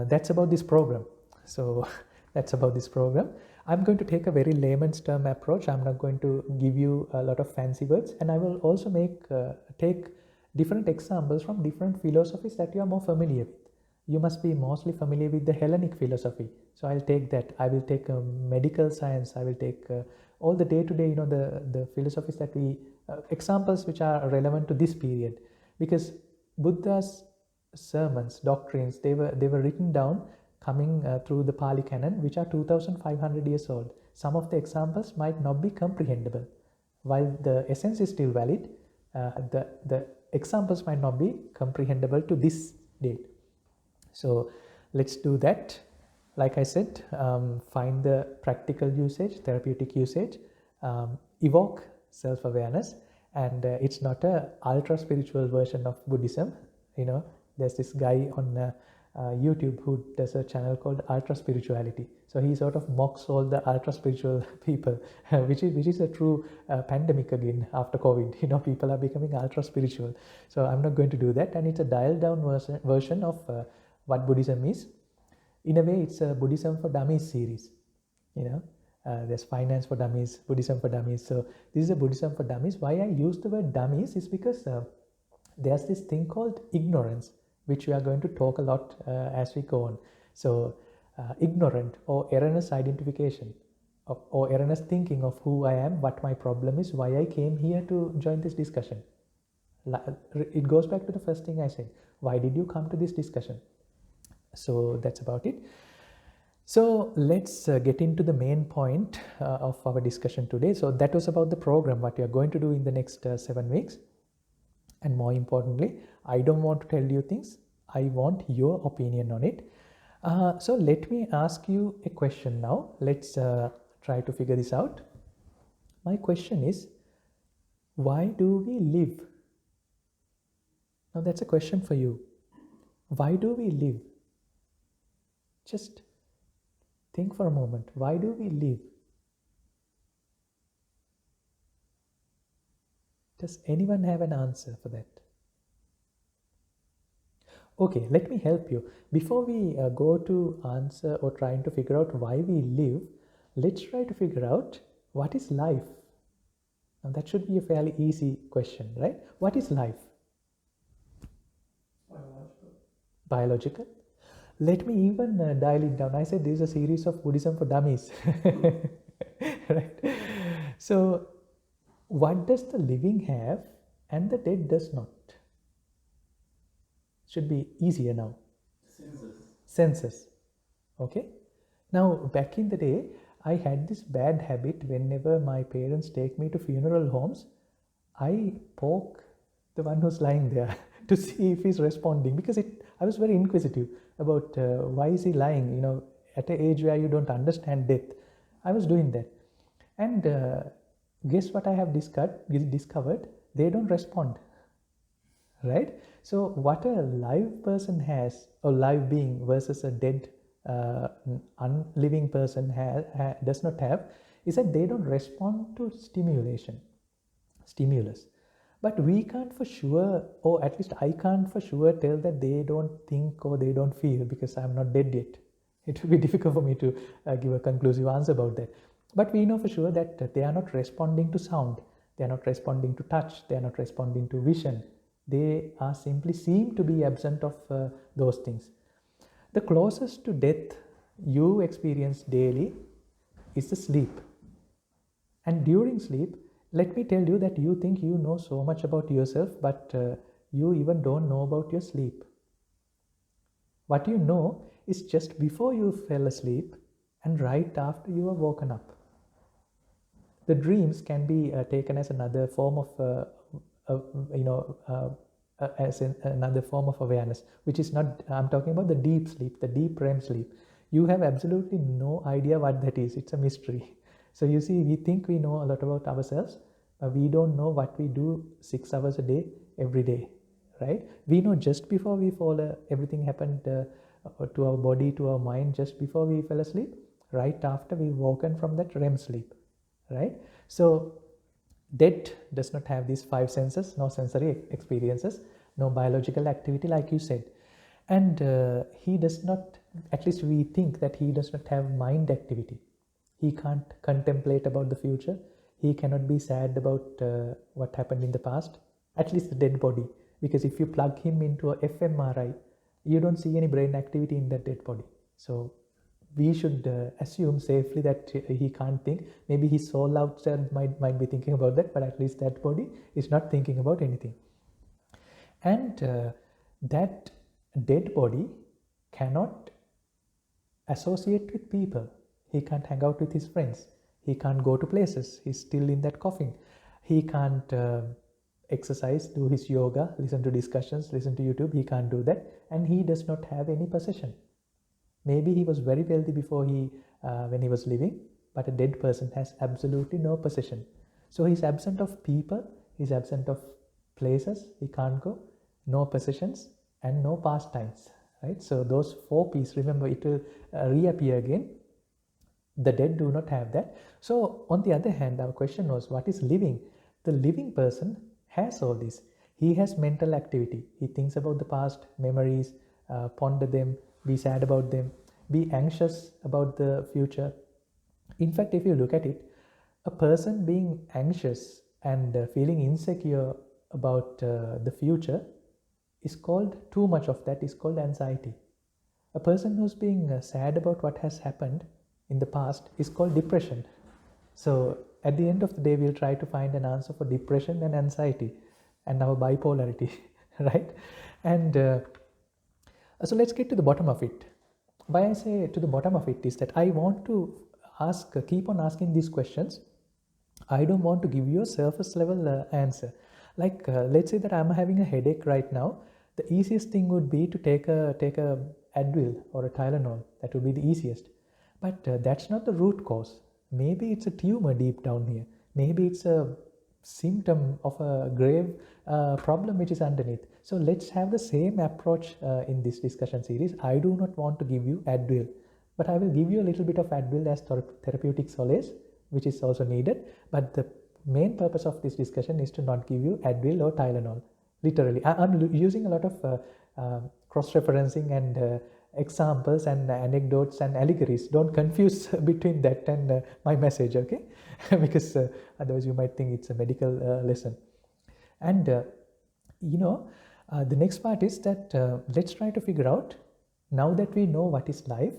that's about this program. So that's about this program. I'm going to take a very layman's term approach. I'm not going to give you a lot of fancy words, and I will also take different examples from different philosophies that you are more familiar with. You must be mostly familiar with the Hellenic philosophy. So I'll take that. I will take medical science. I will take all the day-to-day, the philosophies that examples which are relevant to this period. Because Buddha's sermons, doctrines, they were written down coming through the Pali Canon, which are 2,500 years old. Some of the examples might not be comprehensible. While the essence is still valid, the examples might not be comprehensible to this date. So let's do that. Like I said, find the practical usage, therapeutic usage, evoke self-awareness, and it's not a ultra spiritual version of Buddhism. There's this guy on YouTube who does a channel called Ultra Spirituality. So he sort of mocks all the ultra spiritual people, which is a true pandemic again after COVID. People are becoming ultra spiritual. So I'm not going to do that, and it's a dialed down version of what Buddhism is. In a way, it's a Buddhism for Dummies series. There's finance for dummies, Buddhism for dummies. So this is a Buddhism for dummies. Why I use the word dummies is because there's this thing called ignorance, which we are going to talk a lot as we go on. So ignorant or erroneous identification or erroneous thinking of who I am, what my problem is, why I came here to join this discussion. It goes back to the first thing I said. Why did you come to this discussion? So that's about it. So let's get into the main point of our discussion today. So that was about the program, what we are going to do in the next 7 weeks. And more importantly, I don't want to tell you things. I want your opinion on it. So let me ask you a question now. Let's try to figure this out. My question is, why do we live? Now that's a question for you. Why do we live? Just think for a moment. Why do we live? Does anyone have an answer for that? Okay, let me help you. Before we go to answer or trying to figure out why we live, let's try to figure out what is life. Now that should be a fairly easy question, right? What is life? Biological. Biological. Let me even dial it down. I said this is a series of Buddhism for dummies. Right? So, what does the living have and the dead does not? Should be easier now. Senses. Okay. Now, back in the day, I had this bad habit. Whenever my parents take me to funeral homes, I poke the one who's lying there to see if he's responding, because I was very inquisitive about why is he lying, at an age where you don't understand death. I was doing that. And guess what I have discovered? They don't respond. Right? So what a live person has, or live being versus a dead unliving person does not have, is that they don't respond to stimulus. But we can't for sure, or at least I can't for sure tell that they don't think or they don't feel, because I'm not dead yet. It will be difficult for me to give a conclusive answer about that. But we know for sure that they are not responding to sound, they are not responding to touch, they are not responding to vision. They are simply seem to be absent of those things. The closest to death you experience daily is the sleep. And during sleep, let me tell you that you think you know so much about yourself, but you even don't know about your sleep. What you know is just before you fell asleep and right after you are woken up. The dreams can be taken as another form of another form of awareness, which is not, I'm talking about the deep sleep, the deep REM sleep. You have absolutely no idea what that is. It's a mystery. So you see, we think we know a lot about ourselves, but we don't know what we do 6 hours a day, every day, right? We know just before we fall, everything happened to our body, to our mind, just before we fell asleep, right after we've woken from that REM sleep, right? So dead does not have these 5 senses, no sensory experiences, no biological activity like you said. And he does not, at least we think that he does not have mind activity. He can't contemplate about the future. He cannot be sad about what happened in the past, at least the dead body. Because if you plug him into a fMRI, you don't see any brain activity in that dead body. So we should assume safely that he can't think. Maybe his soul outside might be thinking about that, but at least that body is not thinking about anything. And that dead body cannot associate with people. He can't hang out with his friends. He can't go to places. He's still in that coffin. He can't exercise, do his yoga, listen to discussions, listen to YouTube. He can't do that. And he does not have any possession. Maybe he was very wealthy before when he was living, but a dead person has absolutely no possession. So he's absent of people, he's absent of places, he can't go, no possessions, and no pastimes, right? So those 4 P's, remember, it will reappear again. The dead do not have that. So on the other hand, our question was, what is living? The living person has all this. He has mental activity. He thinks about the past, memories, ponder them, be sad about them, be anxious about the future. In fact, if you look at it, a person being anxious and feeling insecure about the future is called, too much of that is called anxiety. A person who's being sad about what has happened in the past is called depression. So at the end of the day, we'll try to find an answer for depression and anxiety and our bipolarity, right? And so let's get to the bottom of it. Why I say to the bottom of it is that I want to keep on asking these questions. I don't want to give you a surface level answer. Like let's say that I'm having a headache right now. The easiest thing would be to take a Advil or a Tylenol. That would be the easiest. But that's not the root cause. Maybe it's a tumor deep down here. Maybe it's a symptom of a grave problem which is underneath. So let's have the same approach in this discussion series. I do not want to give you Advil, but I will give you a little bit of Advil as therapeutic solace, which is also needed. But the main purpose of this discussion is to not give you Advil or Tylenol. Literally, I'm using a lot of cross-referencing and examples and anecdotes and allegories. Don't confuse between that and my message, okay? Because otherwise you might think it's a medical lesson. And the next part is that let's try to figure out, now that we know what is life,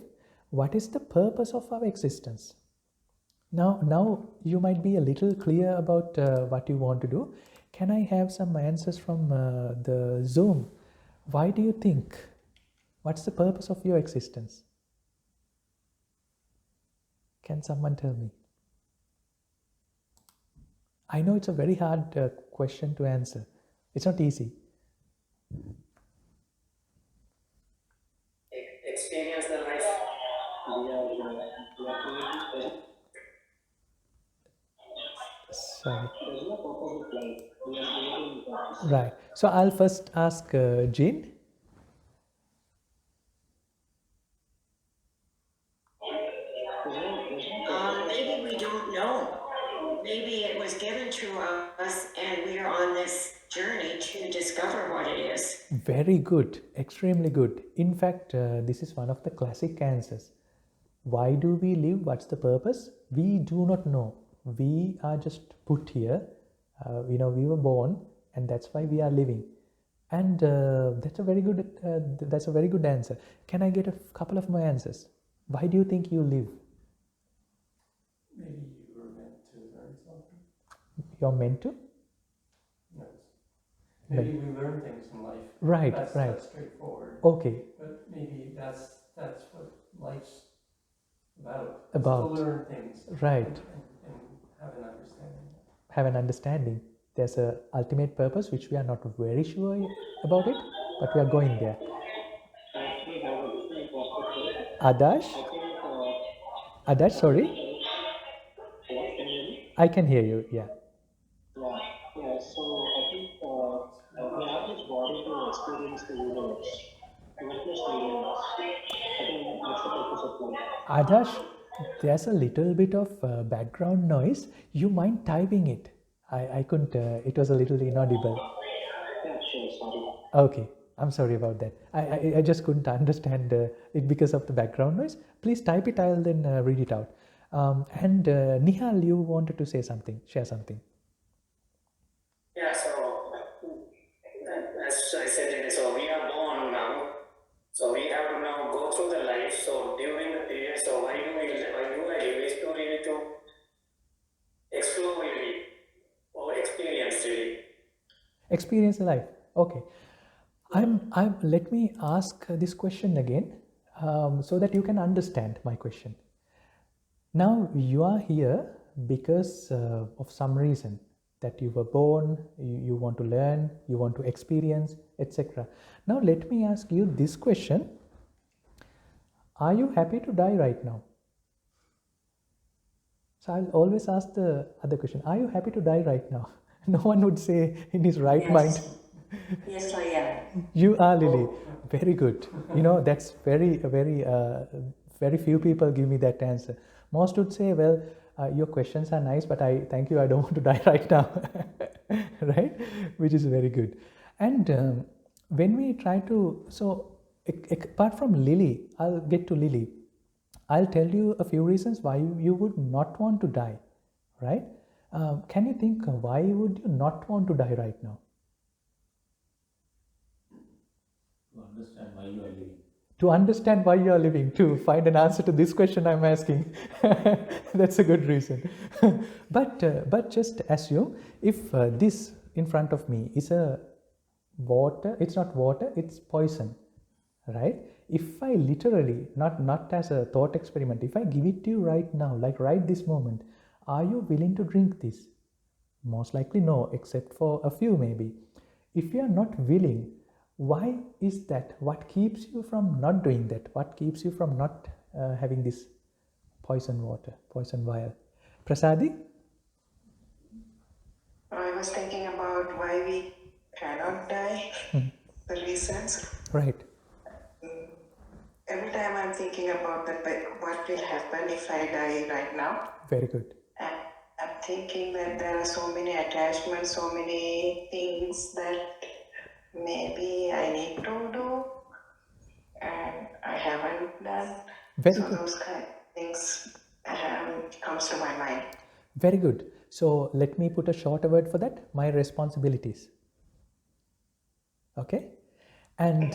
what is the purpose of our existence? Now you might be a little clear about what you want to do. Can I have some answers from the Zoom? Why do you think? What's the purpose of your existence? Can someone tell me? I know it's a very hard question to answer. It's not easy. Experience the life. Sorry. Right. So I'll first ask Jane. Maybe we don't know. Maybe it was given to us and we are on this journey to discover what it is. Very good. Extremely good. In fact, this is one of the classic answers. Why do we live? What's the purpose? We do not know. We are just put here. We were born, and that's why we are living. And that's a very good answer. Can I get a couple of more answers? Why do you think you live? Maybe you were meant to learn something. You're meant to? Yes. Maybe we learn things in life. Right, That's straightforward. Okay. But maybe that's what life's about. About. To learn things. Right. And have an understanding. Have an understanding. There's a ultimate purpose which we are not very sure about it, but we are going there. Adash, sorry. I can hear you, yeah. Yeah, so I think we have this body to experience the universe, witness the universe. I think that's the purpose of life. Adash, there's a little bit of background noise. You mind typing it? I couldn't, it was a little inaudible. Yeah, sure, sorry. Okay, I'm sorry about that. I just couldn't understand it because of the background noise. Please type it, I'll then read it out. And Nihal, you wanted to say something, share something. Yeah, so as I said, so we are born now. So we have to now go through the life. So during the period, so why do I live is to really to explore really or experience really. Experience life. Okay. Let me ask this question again so that you can understand my question. Now you are here because of some reason, that you were born, you want to learn, you want to experience, etc. Now let me ask you this question. Are you happy to die right now? So I'll always ask the other question. Are you happy to die right now? No one would say in his right mind. Yes, I am. You are, Lily. Very good. That's very few people give me that answer. Most would say, well, your questions are nice, but I don't want to die right now. Right? Which is very good. And when we try to, so apart from Lily, I'll get to Lily. I'll tell you a few reasons why you would not want to die, right? Can you think why would you not want to die right now? To understand why you are living. To understand why you are living, to find an answer to this question I'm asking. That's a good reason. But just assume if this in front of me is a water, it's not water, it's poison, right? If I literally, not as a thought experiment, if I give it to you right now, like right this moment, are you willing to drink this? Most likely no, except for a few maybe. If you are not willing, why is that? What keeps you from not doing that? What keeps you from not having this poison water, poison vial? Prasadi? I was thinking about why we cannot die, the reasons. Right. Every time I'm thinking about that, what will happen if I die right now? Very good. And I'm thinking that there are so many attachments, so many things that maybe I need to do, and I haven't done. Very So good. those kind of things comes to my mind. Very good. So let me put a shorter word for that. My responsibilities. Okay, and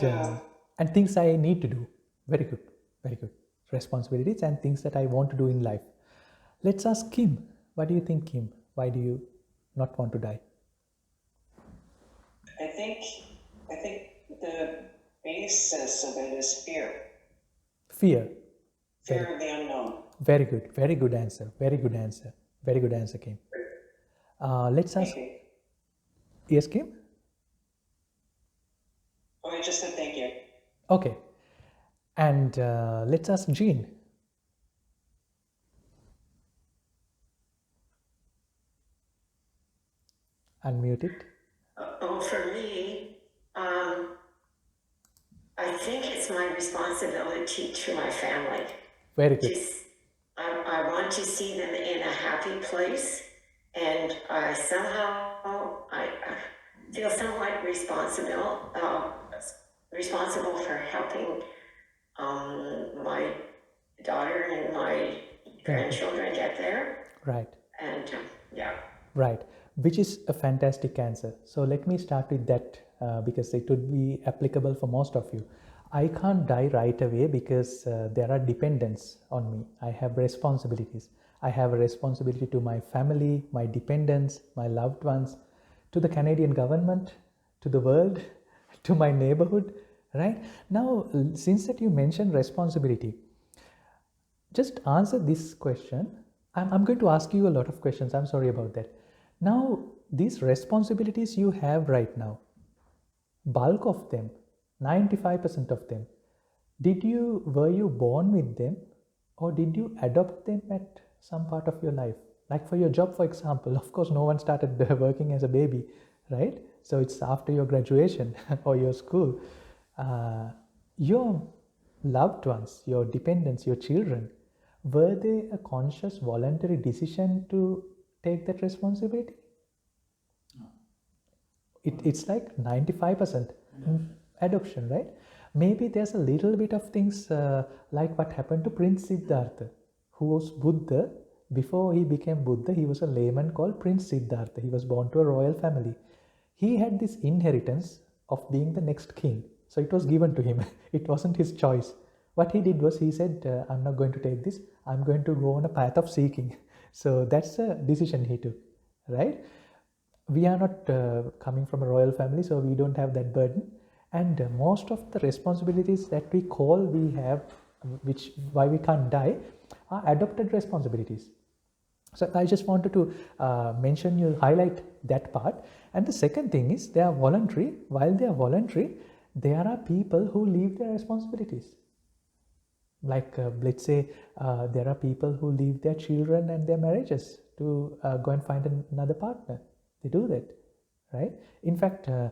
things I need to do. Very good. Very good. Responsibilities and things that I want to do in life. Let's ask Kim. What do you think, Kim? Why do you not want to die? I think the basis of it is fear. Fear. Fear of the unknown. Very good. Very good answer. Very good answer. Very good answer, Kim. Let's ask. Thank you. Yes, Kim? Oh, I just said thank you. Okay. And let's ask Jean. Unmute it. Oh, for me, I think it's my responsibility to my family. Very good. I want to see them in a happy place, and I feel somewhat responsible for helping my daughter and my grandchildren get there. Right. And yeah. Right, which is a fantastic answer. So let me start with that because it would be applicable for most of you. I can't die right away because there are dependents on me. I have responsibilities. I have a responsibility to my family, my dependents, my loved ones, to the Canadian government, to the world, to my neighborhood, right? Now, since that you mentioned responsibility, just answer this question. I'm going to ask you a lot of questions. I'm sorry about that. Now, these responsibilities you have right now, bulk of them, 95% of them, were you born with them, or did you adopt them at some part of your life? Like for your job, for example, of course, no one started working as a baby, right? So it's after your graduation or your school. Your loved ones, your dependents, your children, were they a conscious, voluntary decision to take that responsibility? It's like 95% adoption, right? Maybe there's a little bit of things like what happened to Prince Siddhartha, who was Buddha. Before he became Buddha, he was a layman called Prince Siddhartha. He was born to a royal family. He had this inheritance of being the next king. So it was given to him. It wasn't his choice. What he did was he said, I'm not going to take this. I'm going to go on a path of seeking. So that's a decision he took, right? We are not coming from a royal family, so we don't have that burden. And most of the responsibilities that we have, which why we can't die, are adopted responsibilities. So I just wanted to highlight that part. And the second thing is they are voluntary. While they are voluntary, there are people who leave their responsibilities. Like let's say there are people who leave their children and their marriages to go and find another partner. They do that, right? In fact, 2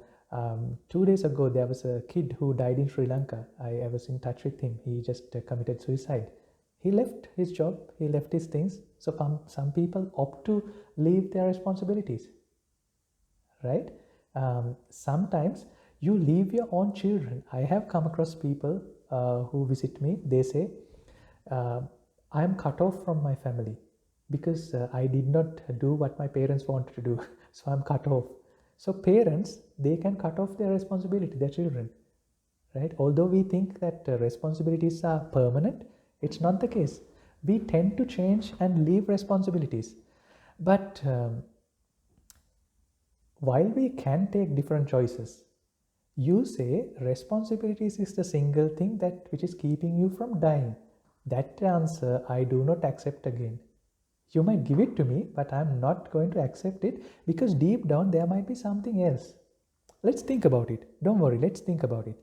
days ago, there was a kid who died in Sri Lanka. I was in touch with him. He just committed suicide. He left his job, he left his things. So some people opt to leave their responsibilities, right? Sometimes you leave your own children. I have come across people who visit me. They say, I am cut off from my family because I did not do what my parents wanted to do. So I'm cut off. So parents, they can cut off their responsibility, their children, right? Although we think that responsibilities are permanent, it's not the case. We tend to change and leave responsibilities. But while we can take different choices, you say responsibilities is the single thing which is keeping you from dying. That answer I do not accept again. You might give it to me, but I'm not going to accept it because deep down there might be something else. Let's think about it. Don't worry, let's think about it.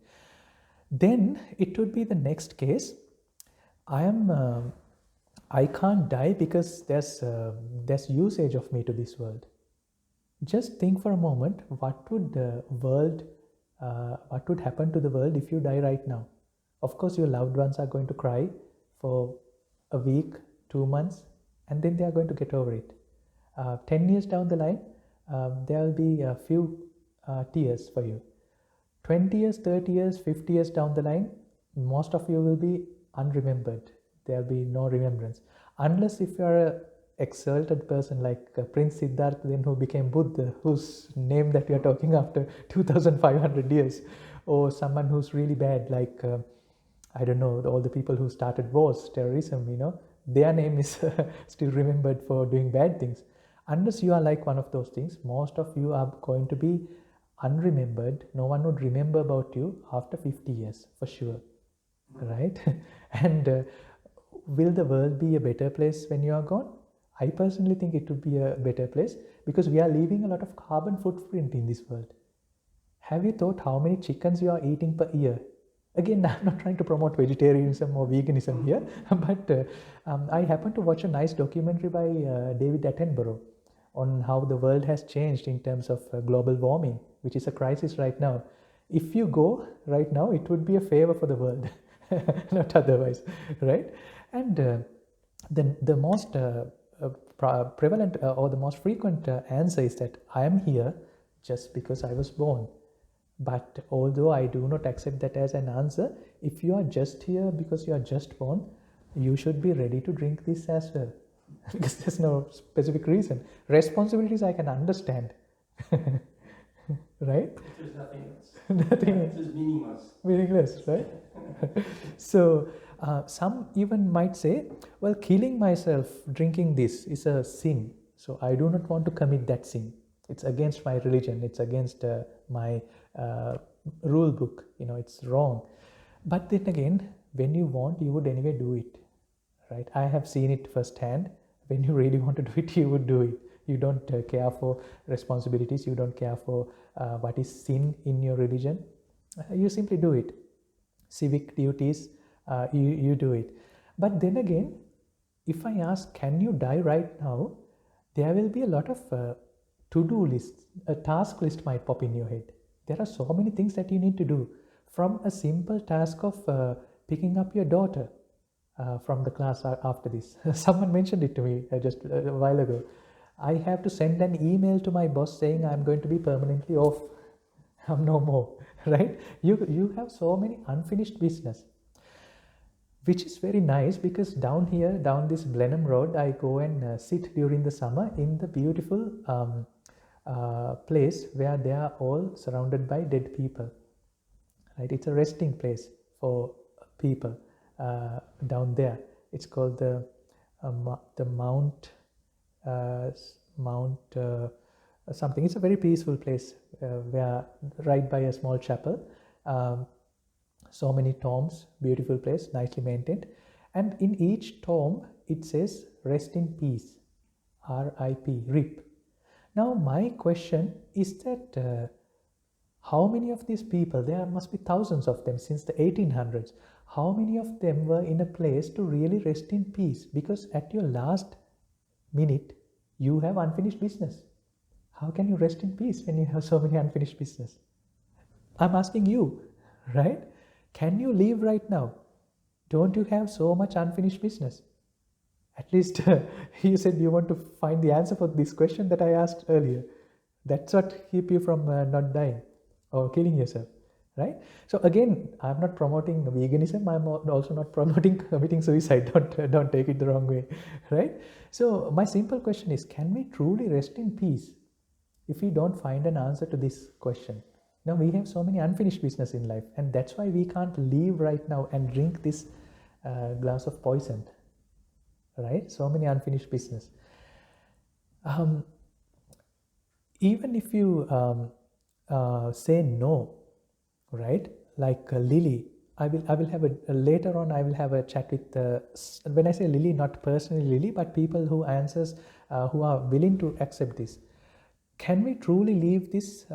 Then it would be the next case. I can't die because there's usage of me to this world. Just think for a moment, what would happen to the world if you die right now? Of course, your loved ones are going to cry for a week, 2 months, and then they are going to get over it. 10 years down the line, there will be a few tears for you. 20 years, 30 years, 50 years down the line, most of you will be unremembered. There will be no remembrance. Unless if you are an exalted person like Prince Siddhartha, then who became Buddha, whose name that we are talking after 2500 years, or someone who's really bad like I don't know, all the people who started wars, terrorism, their name is still remembered for doing bad things. Unless you are like one of those things, most of you are going to be unremembered. No one would remember about you after 50 years for sure, right? And will the world be a better place when you are gone? I personally think it would be a better place because we are leaving a lot of carbon footprint in this world. Have you thought how many chickens you are eating per year? Again, I'm not trying to promote vegetarianism or veganism here, but I happened to watch a nice documentary by David Attenborough on how the world has changed in terms of global warming, which is a crisis right now. If you go right now, it would be a favor for the world, not otherwise, right? And the most prevalent or the most frequent answer is that I am here just because I was born. But although I do not accept that as an answer, if you are just here because you are just born, you should be ready to drink this as well. Because there's no specific reason. Responsibilities I can understand. Right? There's nothing else. Nothing else is meaningless. Meaningless, right? So some even might say, well, killing myself drinking this is a sin. So I do not want to commit that sin. It's against my religion. It's against my rule book. It's wrong. But then again, when you want, you would anyway do it, right? I have seen it firsthand. When you really want to do it, you would do it. You don't care for responsibilities. You don't care for what is sin in your religion. You simply do it. Civic duties, you do it. But then again, if I ask, can you die right now? There will be a lot of to-do lists. A task list might pop in your head. There are so many things that you need to do. From a simple task of picking up your daughter from the class after this. Someone mentioned it to me just a while ago. I have to send an email to my boss saying I'm going to be permanently off. I'm no more, right? You have so many unfinished business, which is very nice because down here, down this Blenheim Road, I go and sit during the summer in the beautiful place where they are all surrounded by dead people, right? It's a resting place for people down there. It's called the Mount something. It's a very peaceful place where right by a small chapel. So many tombs, beautiful place, nicely maintained. And in each tomb, it says, rest in peace, R.I.P., RIP. Now, my question is that how many of these people, there must be thousands of them since the 1800s, how many of them were in a place to really rest in peace? Because at your last minute, you have unfinished business. How can you rest in peace when you have so many unfinished business? I'm asking you, right? Can you leave right now? Don't you have so much unfinished business? At least you said you want to find the answer for this question that I asked earlier. That's what keep you from not dying or killing yourself, right? So again, I'm not promoting veganism. I'm also not promoting committing suicide. Don't take it the wrong way, right? So my simple question is, can we truly rest in peace if we don't find an answer to this question? Now we have so many unfinished business in life, and that's why we can't leave right now and drink this glass of poison, right? So many unfinished business. Even if you say no, right? Like Lily, I will have later on. I will have a chat with when I say Lily, not personally Lily, but people who answers who are willing to accept this. Can we truly live this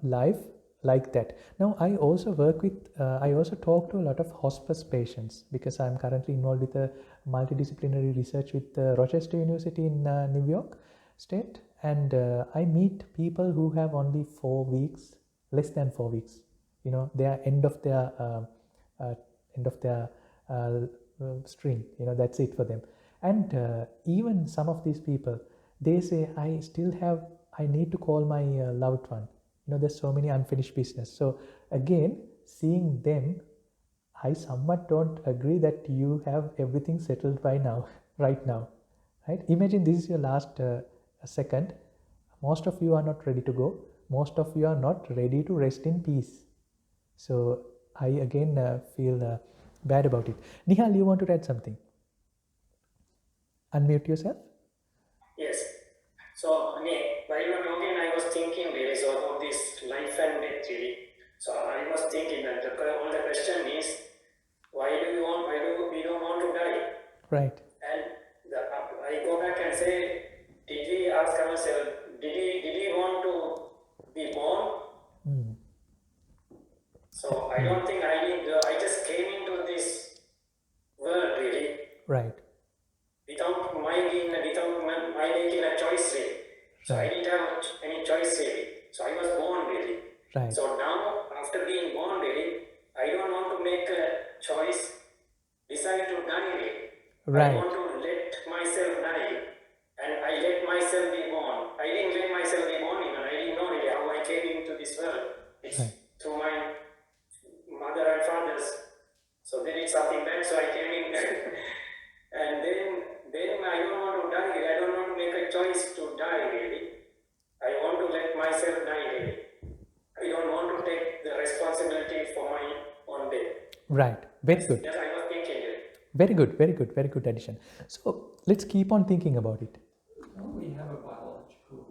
life like that? Now, I also work with, I also talk to a lot of hospice patients because I'm currently involved with a multidisciplinary research with Rochester University in New York State. And I meet people who have only 4 weeks, less than 4 weeks. They are end of their string. That's it for them. And even some of these people, they say, I need to call my loved one. There's so many unfinished business. So again, seeing them, I somewhat don't agree that you have everything settled by now, right now, right? Imagine this is your last second. Most of you are not ready to go. Most of you are not ready to rest in peace. So I again feel bad about it. Nihal, you want to add something? Unmute yourself. Yes. So, while you were talking, I was thinking really so about this life and death really. So I was thinking that the question is, why do we don't want to die? Right. And I go back and say, did we ask ourselves, did we want to be born? So I don't think I just came into this world really. Right. Without my making a choice really. So I didn't have any choice really. So I was born really. Right. So now, after being born really, I don't want to make a choice, decide to die really. Right. I want to let myself die, and I let myself be born. I didn't let myself be born even. I didn't know really how I came into this world. It's through my mother and fathers. So they did something bad, so I came in. And then I don't want to die. I don't want to make a choice to die really. I want to let myself die really. I don't want to take the responsibility for my own death. Right. Very good. Yes, I was thinking it. Very good. Very good. Very good addition. So let's keep on thinking about it. Don't we have a biological,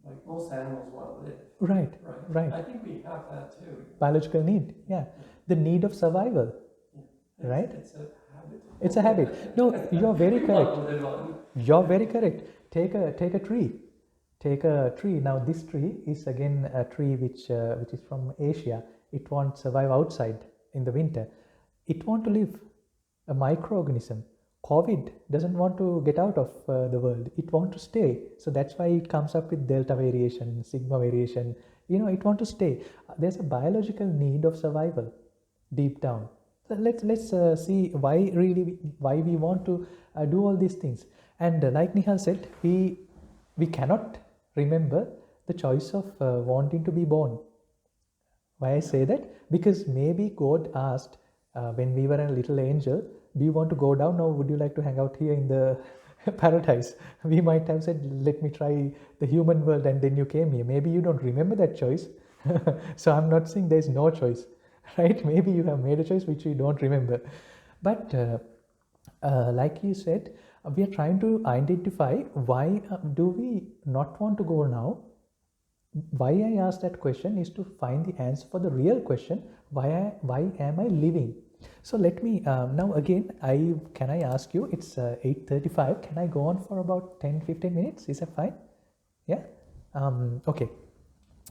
like most animals want to live? Right. Right. I think we have that too. Biological need. Yeah. The need of survival. Yeah. Right? It's a habit. It's a habit. No, you're very correct. You're very correct. Take a tree. Take a tree. Now this tree is again a tree which is from Asia. It won't survive outside in the winter. It wants to live. A microorganism. COVID doesn't want to get out of the world. It wants to stay. So that's why it comes up with delta variation, sigma variation. It wants to stay. There's a biological need of survival deep down. So let's see why we want to do all these things. And like Nihal said, we cannot remember the choice of wanting to be born. Why I say that? Because maybe God asked when we were a little angel, do you want to go down, or would you like to hang out here in the paradise? We might have said, let me try the human world, and then you came here. Maybe you don't remember that choice. So I'm not saying there's no choice, right? Maybe you have made a choice which you don't remember. But like you said, we are trying to identify why do we not want to go now. Why I asked that question is to find the answer for the real question, why am I living? So let me now again, can I ask you, it's 8:35, can I go on for about 10-15 minutes? Is that fine? Yeah. Okay.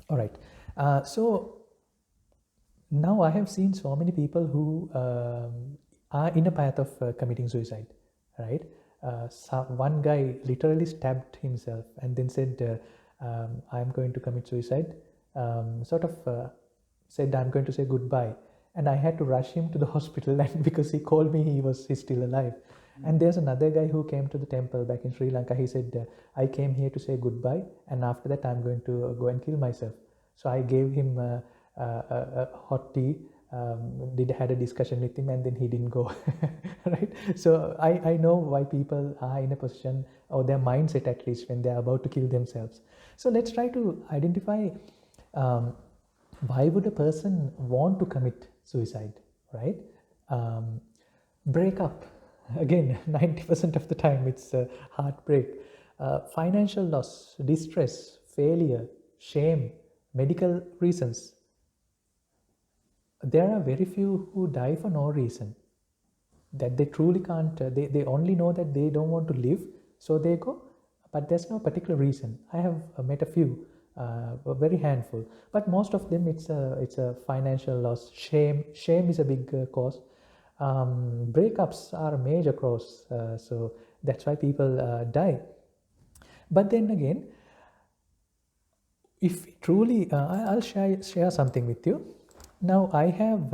All right. So now I have seen so many people who are in a path of committing suicide, right? One guy literally stabbed himself and then said, I'm going to commit suicide, said I'm going to say goodbye, and I had to rush him to the hospital, and because he called me, he's still alive. And there's another guy who came to the temple back in Sri Lanka. He said, I came here to say goodbye, and after that I'm going to go and kill myself. So I gave him a hot tea, had a discussion with him, and then he didn't go. Right? So I know why people are in a position, or their mindset at least, when they're about to kill themselves. So let's try to identify why would a person want to commit suicide, right? Break up. Again, 90% of the time it's heartbreak. Financial loss, distress, failure, shame, medical reasons. There are very few who die for no reason. That they truly can't, they only know that they don't want to live, so they go, but there's no particular reason. I have met a few, a very handful, but most of them it's a financial loss. Shame is a big cause. Breakups are a major cause, so that's why people die. But then again, if truly, I'll share something with you. Now I have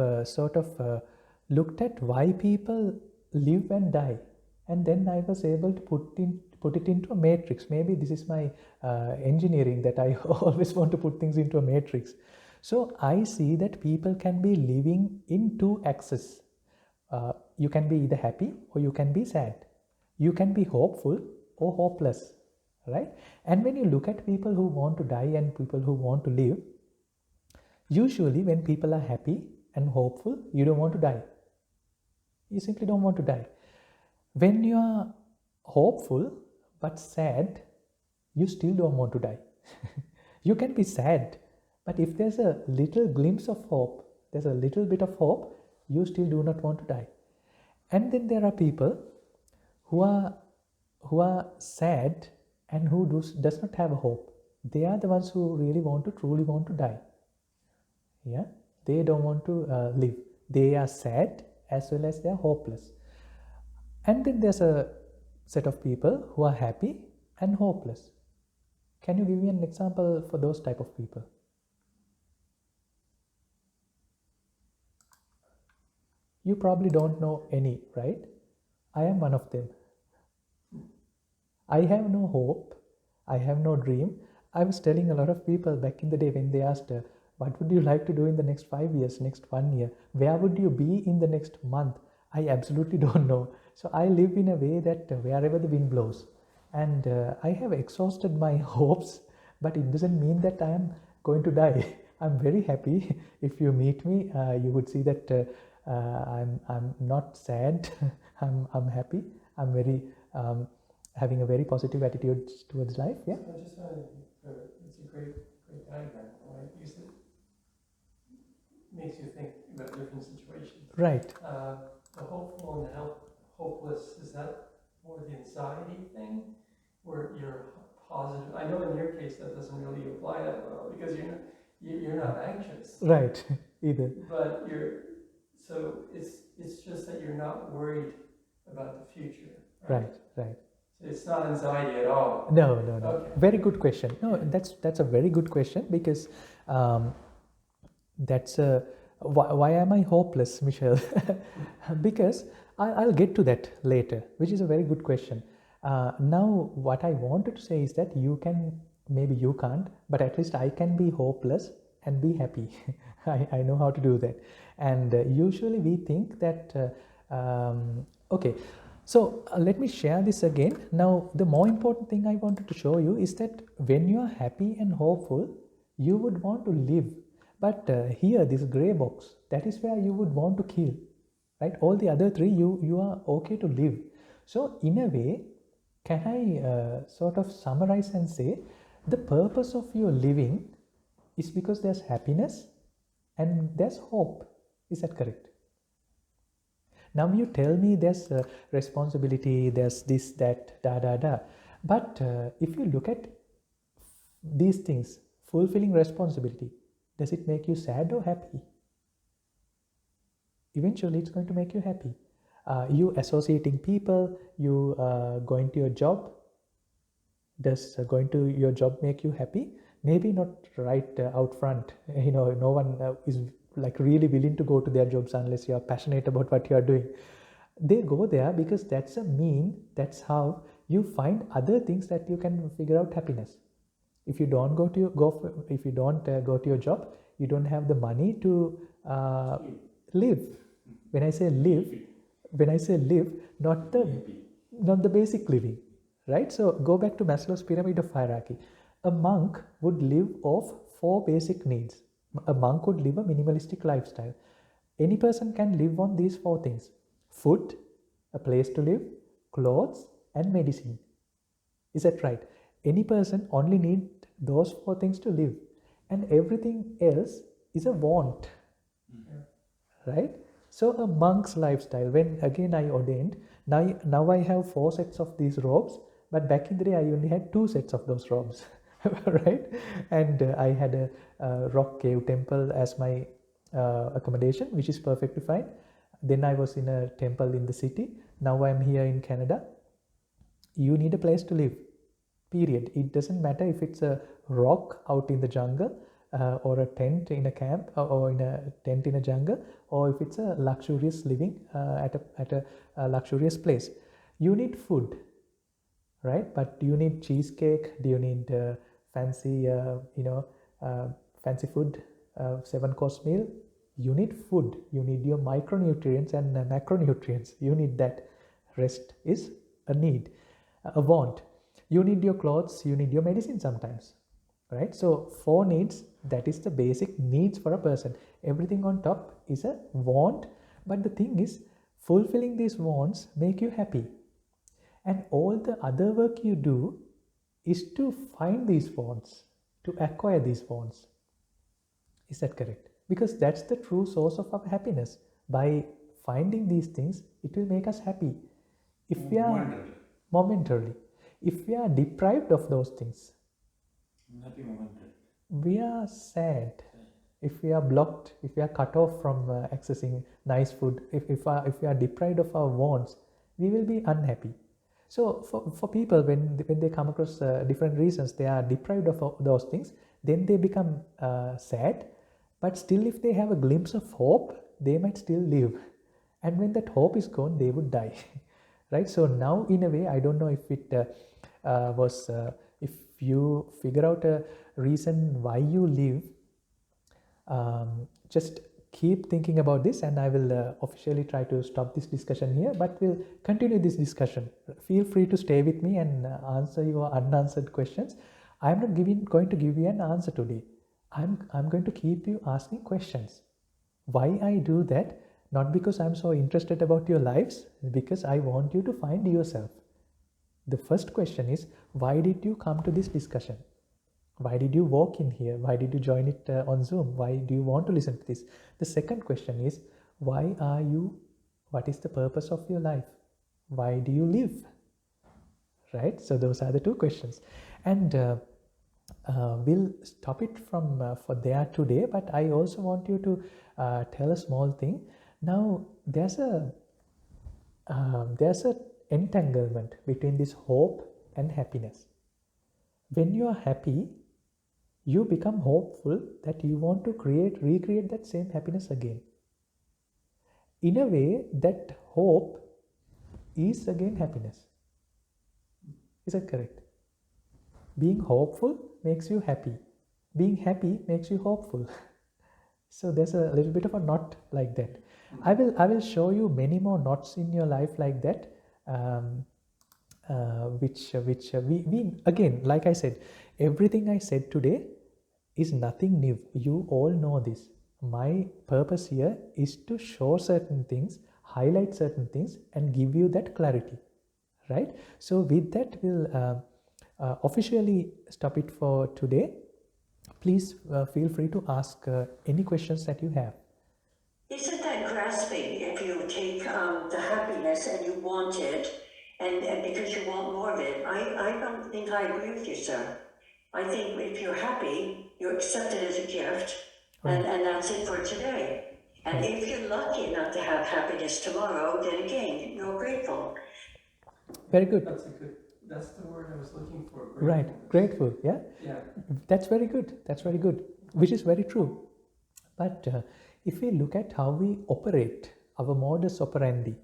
looked at why people live and die, and then I was able to put it into a matrix. Maybe this is my engineering, that I always want to put things into a matrix. So I see that people can be living in two axes. You can be either happy or you can be sad. You can be hopeful or hopeless, right? And when you look at people who want to die and people who want to live, usually when people are happy and hopeful, you don't want to die. You simply don't want to die. When you are hopeful but sad, you still don't want to die. You can be sad, but if there's a little glimpse of hope, there's a little bit of hope, you still do not want to die. And then there are people who are sad and who does not have a hope. They are the ones who really truly want to die. Yeah, they don't want to live. They are sad as well as they are hopeless. And then there's a set of people who are happy and hopeless. Can you give me an example for those type of people? You probably don't know any, right? I am one of them. I have no hope. I have no dream. I was telling a lot of people back in the day when they asked, what would you like to do in the next 5 years, next 1 year? Where would you be in the next month? I absolutely don't know. So I live in a way that wherever the wind blows. And I have exhausted my hopes, but it doesn't mean that I am going to die. I'm very happy. If you meet me, you would see that I'm not sad. I'm happy. I'm very having a very positive attitude towards life. Yeah. So I just it's a great diagram, right? Because it makes you think about different situations. Right. The hopeful and the hopeless, is that more the anxiety thing, where you're positive? I know in your case that doesn't really apply that well because you're not anxious. Right. Either. But so it's just that you're not worried about the future. Right. So it's not anxiety at all. No. Okay. Very good question. No, that's a very good question, because that's why am I hopeless, Michelle? Because I'll get to that later, which is a very good question. Now, what I wanted to say is that maybe you can't, but at least I can be hopeless and be happy. I know how to do that. And usually we think that, okay, so let me share this again. Now, the more important thing I wanted to show you is that when you are happy and hopeful, you would want to live. But here, this gray box, that is where you would want to kill, right? All the other three, you are okay to live. So in a way, can I sort of summarize and say, the purpose of your living is because there's happiness and there's hope. Is that correct? Now you tell me there's responsibility, there's this, that, da. But if you look at these things, fulfilling responsibility, does it make you sad or happy? Eventually it's going to make you happy. You associating people, you going to your job, does going to your job make you happy? Maybe not right out front. No one is like really willing to go to their jobs unless you are passionate about what you are doing. They go there because that's that's how you find other things that you can figure out happiness. If you don't go to your job, you don't have the money to live. When I say live, not the basic living, right? So go back to Maslow's Pyramid of Hierarchy. A monk would live off 4 basic needs. A monk would live a minimalistic lifestyle. Any person can live on these 4 things: food, a place to live, clothes, and medicine. Is that right? Any person only needs those 4 things to live, and everything else is a want. Right? So a monk's lifestyle, when again I ordained, now I have 4 sets of these robes, but back in the day I only had 2 sets of those robes. Right? And I had a rock cave temple as my accommodation, which is perfectly fine. Then I was in a temple in the city. Now I'm here in Canada. You need a place to live, period. It doesn't matter if it's a rock out in the jungle, or a tent in a camp, or in a tent in a jungle, or if it's a luxurious living at a luxurious place. You need food. right? But do you need cheesecake? Do you need fancy, fancy food, 7-course meal? You need food. You need your micronutrients and macronutrients. You need that. Rest is a need, a want. You need your clothes. You need your medicine sometimes, right? So 4 needs, that is the basic needs for a person. Everything on top is a want. But the thing is, fulfilling these wants make you happy. And all the other work you do is to find these wants, to acquire these wants. Is that correct? Because that's the true source of our happiness. By finding these things, it will make us happy. If we are momentarily, if we are deprived of those things, Happy momentarily. we are sad. If we are blocked, if we are cut off from accessing nice food, if we are deprived of our wants, we will be unhappy. So for people, when they come across different reasons, they are deprived of those things, then they become sad. But still, if they have a glimpse of hope, they might still live. And when that hope is gone, they would die. Right? So now, in a way, I don't know if it was, if you figure out a reason why you live, just keep thinking about this, and I will officially try to stop this discussion here, but we'll continue this discussion. Feel free to stay with me and answer your unanswered questions. I'm not going to give you an answer today. I'm going to keep you asking questions. Why I do that? Not because I'm so interested about your lives, because I want you to find yourself. The first question is, why did you come to this discussion? Why did you walk in here? Why did you join it on Zoom? Why do you want to listen to this? The second question is, why are you? What is the purpose of your life? Why do you live? Right? So those are the 2 questions. And we'll stop it from for there today, but I also want you to tell a small thing. Now, there's a entanglement between this hope and happiness. When you are happy, you become hopeful that you want to recreate that same happiness again. In a way, that hope is again happiness. Is that correct? Being hopeful makes you happy. Being happy makes you hopeful. So there's a little bit of a knot like that. I will show you many more knots in your life like that, which we again, like I said, everything I said today is nothing new. You all know this. My purpose here is to show certain things, highlight certain things, and give you that clarity, right? So with that, we'll officially stop it for today. Please feel free to ask any questions that you have. Isn't that grasping if you take the happiness and you want it, and because you want more of it? I don't think I agree with you, sir. I think if you're happy, you accept it as a gift, and that's it for today. And if you're lucky enough to have happiness tomorrow, then again, you're grateful. Very good. That's the word I was looking for. Right, grateful, yeah? Yeah. That's very good, which is very true. But if we look at how we operate, our modus operandi,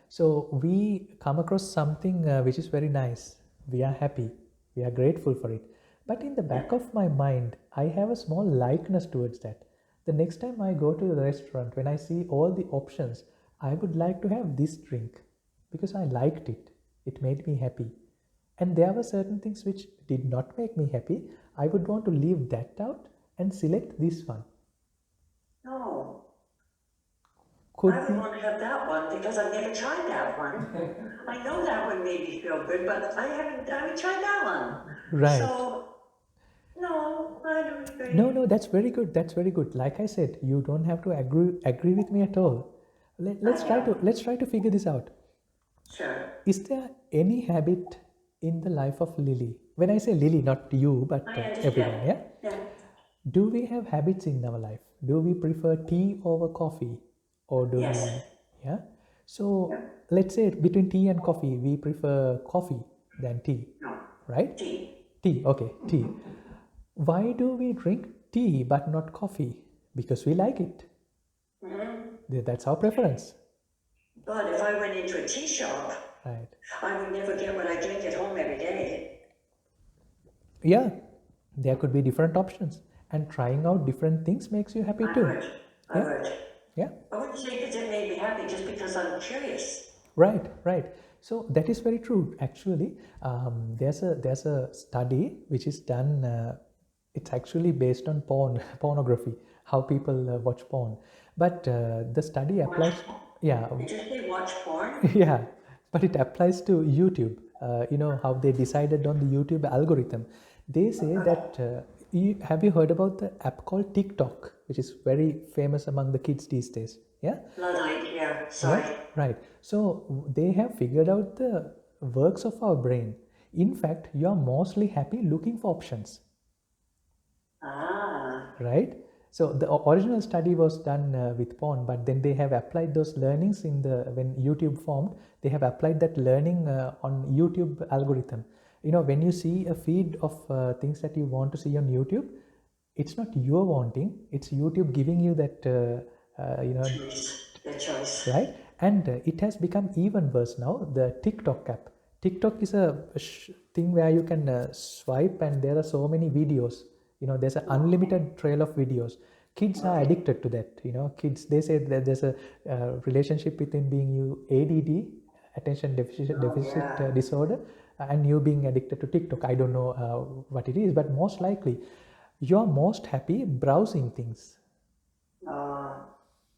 so we come across something which is very nice. We are happy, we are grateful for it. But in the back of my mind, I have a small likeness towards that. The next time I go to the restaurant, when I see all the options, I would like to have this drink because I liked it. It made me happy. And there were certain things which did not make me happy. I would want to leave that out and select this one. No. I would want to have that one because I've never tried that one. I know that one made me feel good, but I haven't tried that one. Right. So, no, I don't agree. No, that's very good. That's very good. Like I said, you don't have to agree with me at all. Let's try to figure this out. Sure. Is there any habit in the life of Lily? When I say Lily, not you, but everyone, yeah? Yeah. Do we have habits in our life? Do we prefer tea over coffee? Or do Yes. we, yeah? So let's say between tea and coffee, we prefer coffee than tea, No. right? Tea. Okay, tea. Why do we drink tea but not coffee? Because we like it. Mm-hmm. That's our preference. But if I went into a tea shop, Right. I would never get what I drink at home every day. Yeah, there could be different options, and trying out different things makes you happy too. I Yeah. would. Yeah. I wouldn't say because it made me happy, just because I'm curious. Right, right. So that is very true. Actually, there's a study which is done. It's actually based on pornography, how people watch porn. But the study applies. Yeah, Did you say watch porn? yeah. But it applies to YouTube. You know how they decided on the YouTube algorithm. They say that. Have you heard about the app called TikTok, which is very famous among the kids these days? Yeah. Luddite, yeah, sorry. Yeah, right. So they have figured out the works of our brain. In fact, you are mostly happy looking for options, Ah, right? So the original study was done with porn, but then they have applied those learnings in the when YouTube formed. They have applied that learning on YouTube algorithm. You know, when you see a feed of things that you want to see on YouTube, it's not your wanting; it's YouTube giving you that. the choice. Right, and it has become even worse now. The TikTok app. TikTok is a thing where you can swipe, and there are so many videos. You know, there's an unlimited trail of videos. Kids are addicted to that. You know, kids, they say that there's a relationship between being you ADD, attention deficit disorder, and you being addicted to TikTok. I don't know what it is, but most likely you're most happy browsing things.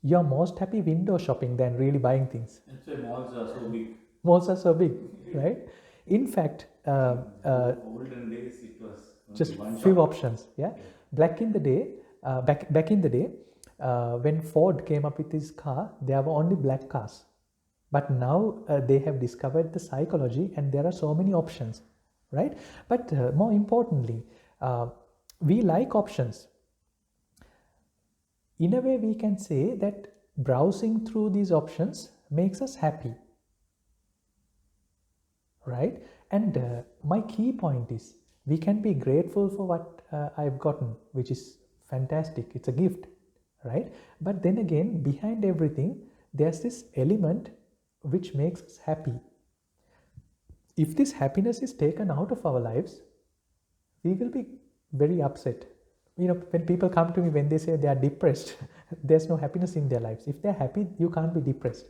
You're most happy window shopping than really buying things. That's why malls are so big. Malls are so big, right? In fact, Olden days it was just one few shop. options. Yeah, back in the day, when Ford came up with his car, there were only black cars. But now they have discovered the psychology, and there are so many options, right? But more importantly, we like options. In a way, we can say that browsing through these options makes us happy, right? And my key point is we can be grateful for what I've gotten, which is fantastic. It's a gift, right? But then again, behind everything, there's this element which makes us happy. If this happiness is taken out of our lives, we will be very upset. You know, when people come to me, when they say they are depressed, there's no happiness in their lives. If they're happy, you can't be depressed,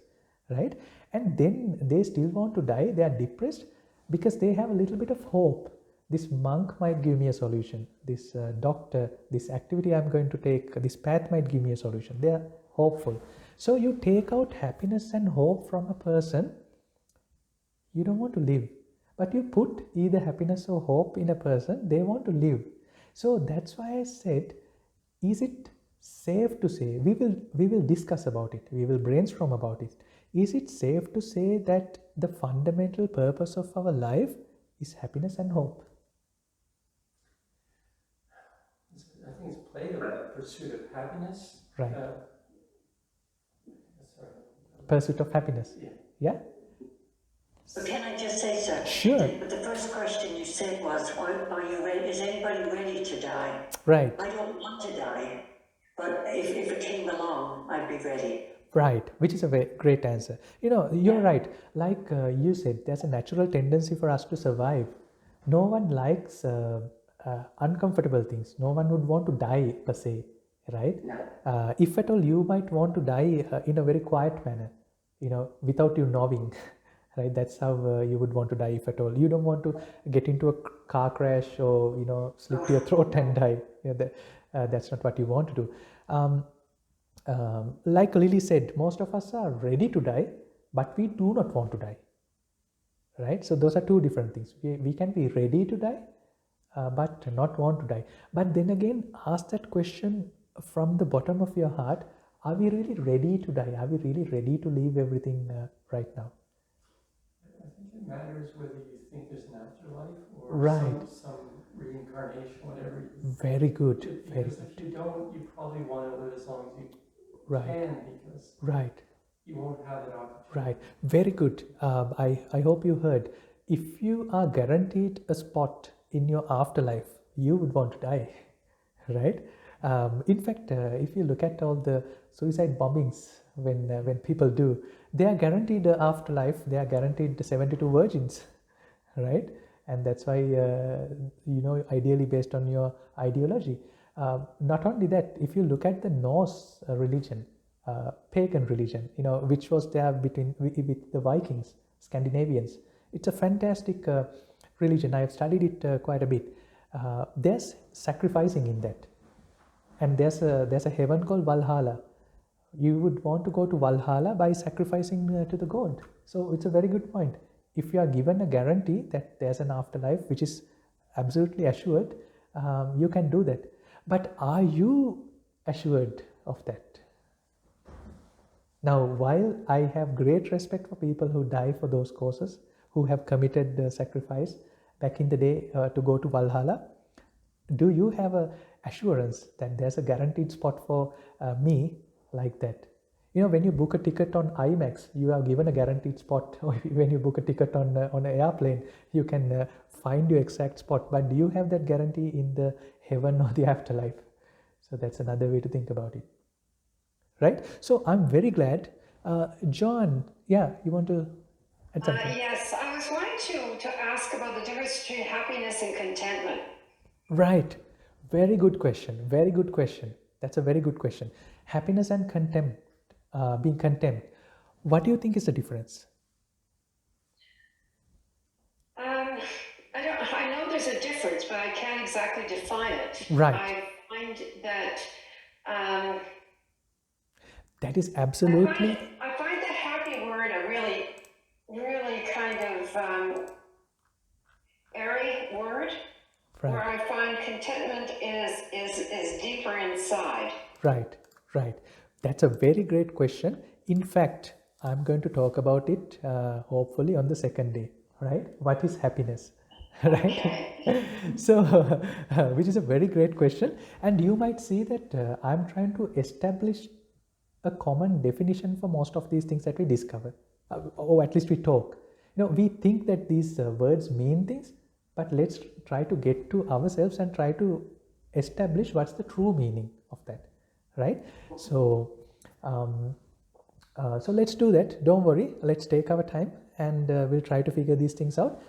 right? And then they still want to die. They are depressed because they have a little bit of hope. This monk might give me a solution. This doctor, this activity I'm going to take, this path might give me a solution. They are hopeful. So you take out happiness and hope from a person, you don't want to live. But you put either happiness or hope in a person, they want to live. So that's why I said, is it safe to say, we will discuss about it, we will brainstorm about it. Is it safe to say that the fundamental purpose of our life is happiness and hope? I think it's Plato, the pursuit of happiness. Right. Sorry. Pursuit of happiness. Yeah. Yeah? But can I just say, sir? Sure. The first question you said was, are you ready? Is anybody ready to die? Right. I don't want to die, but if it came along, I'd be ready. Right, which is a very great answer. You know, you're right. Like you said, there's a natural tendency for us to survive. No one likes uncomfortable things. No one would want to die per se, right? No. If at all, you might want to die in a very quiet manner, you know, without you knowing. Right, that's how you would want to die if at all. You don't want to get into a car crash or, you know, slip to your throat and die. You know, that's not what you want to do. Like Lily said, most of us are ready to die, but we do not want to die. Right, so those are two different things. We can be ready to die, but not want to die. But then again, ask that question from the bottom of your heart: are we really ready to die? Are we really ready to leave everything right now? I think it matters whether you think there's an afterlife or Right. some reincarnation, whatever. Very good. Very Because good. if you don't, you probably want to live as long as you Right. can, because Right. you won't have that opportunity. Right. Very good. I hope you heard. If you are guaranteed a spot in your afterlife, you would want to die. Right. In fact, if you look at all the suicide bombings when people do, they are guaranteed afterlife, they are guaranteed 72 virgins, right? And that's why, ideally based on your ideology. Not only that, if you look at the Norse religion, pagan religion, which was there with the Vikings, Scandinavians, it's a fantastic religion. I have studied it quite a bit. There's sacrificing in that, and there's a heaven called Valhalla. You would want to go to Valhalla by sacrificing to the god. So it's a very good point. If you are given a guarantee that there's an afterlife, which is absolutely assured, you can do that. But are you assured of that? Now, while I have great respect for people who die for those causes, who have committed the sacrifice back in the day to go to Valhalla, do you have a assurance that there's a guaranteed spot for me like that? When you book a ticket on IMAX, you are given a guaranteed spot. Or when you book a ticket on an airplane, you can find your exact spot. But do you have that guarantee in the heaven or the afterlife? So that's another way to think about it, right? So I'm very glad. John, yeah, you want to add something? Yes, I was wanting to ask about the difference between happiness and contentment. Right. Very good question. Very good question. That's a very good question. Happiness and contempt, being content. What do you think is the difference? I know there's a difference, but I can't exactly define it. Right. I find that that is absolutely. I find the happy word a really, really kind of airy word. Right. Where I find contentment is deeper inside. Right, right. That's a very great question. In fact, I'm going to talk about it hopefully on the second day, right? What is happiness? Right? Okay. So, which is a very great question. And you might see that I'm trying to establish a common definition for most of these things that we discover, or at least we talk. We think that these words mean things, but let's try to get to ourselves and try to establish what's the true meaning of that, right? So, so let's do that. Don't worry. Let's take our time and we'll try to figure these things out.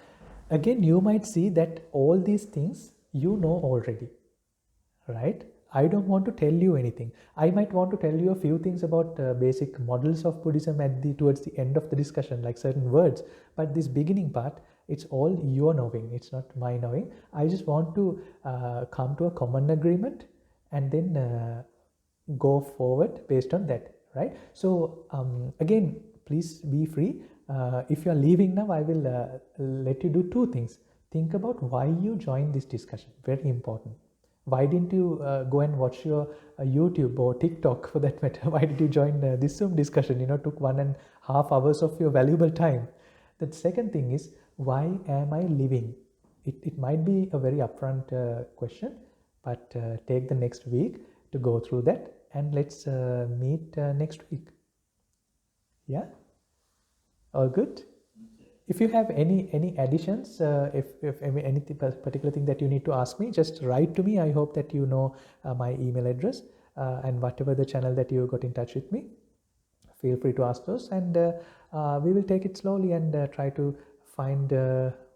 Again, you might see that all these things you know already, right? I don't want to tell you anything. I might want to tell you a few things about basic models of Buddhism towards the end of the discussion, like certain words. But this beginning part, it's all your knowing. It's not my knowing. I just want to come to a common agreement and then go forward based on that, right? So again, please be free. If you are leaving now, I will let you do two things. Think about why you joined this discussion. Very important. Why didn't you go and watch your YouTube or TikTok for that matter? Why did you join this Zoom discussion? Took 1.5 hours of your valuable time. The second thing is, why am I living? It might be a very upfront question, but take the next week to go through that, and let's meet next week. Yeah? All good? If you have any additions, if any particular thing that you need to ask me, just write to me. I hope that you know my email address and whatever the channel that you got in touch with me. Feel free to ask those, and we will take it slowly and try to find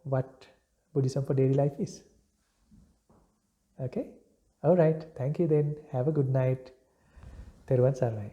what Buddhism for daily life is. Okay? All right. Thank you then. Have a good night. Teruvan Saranai.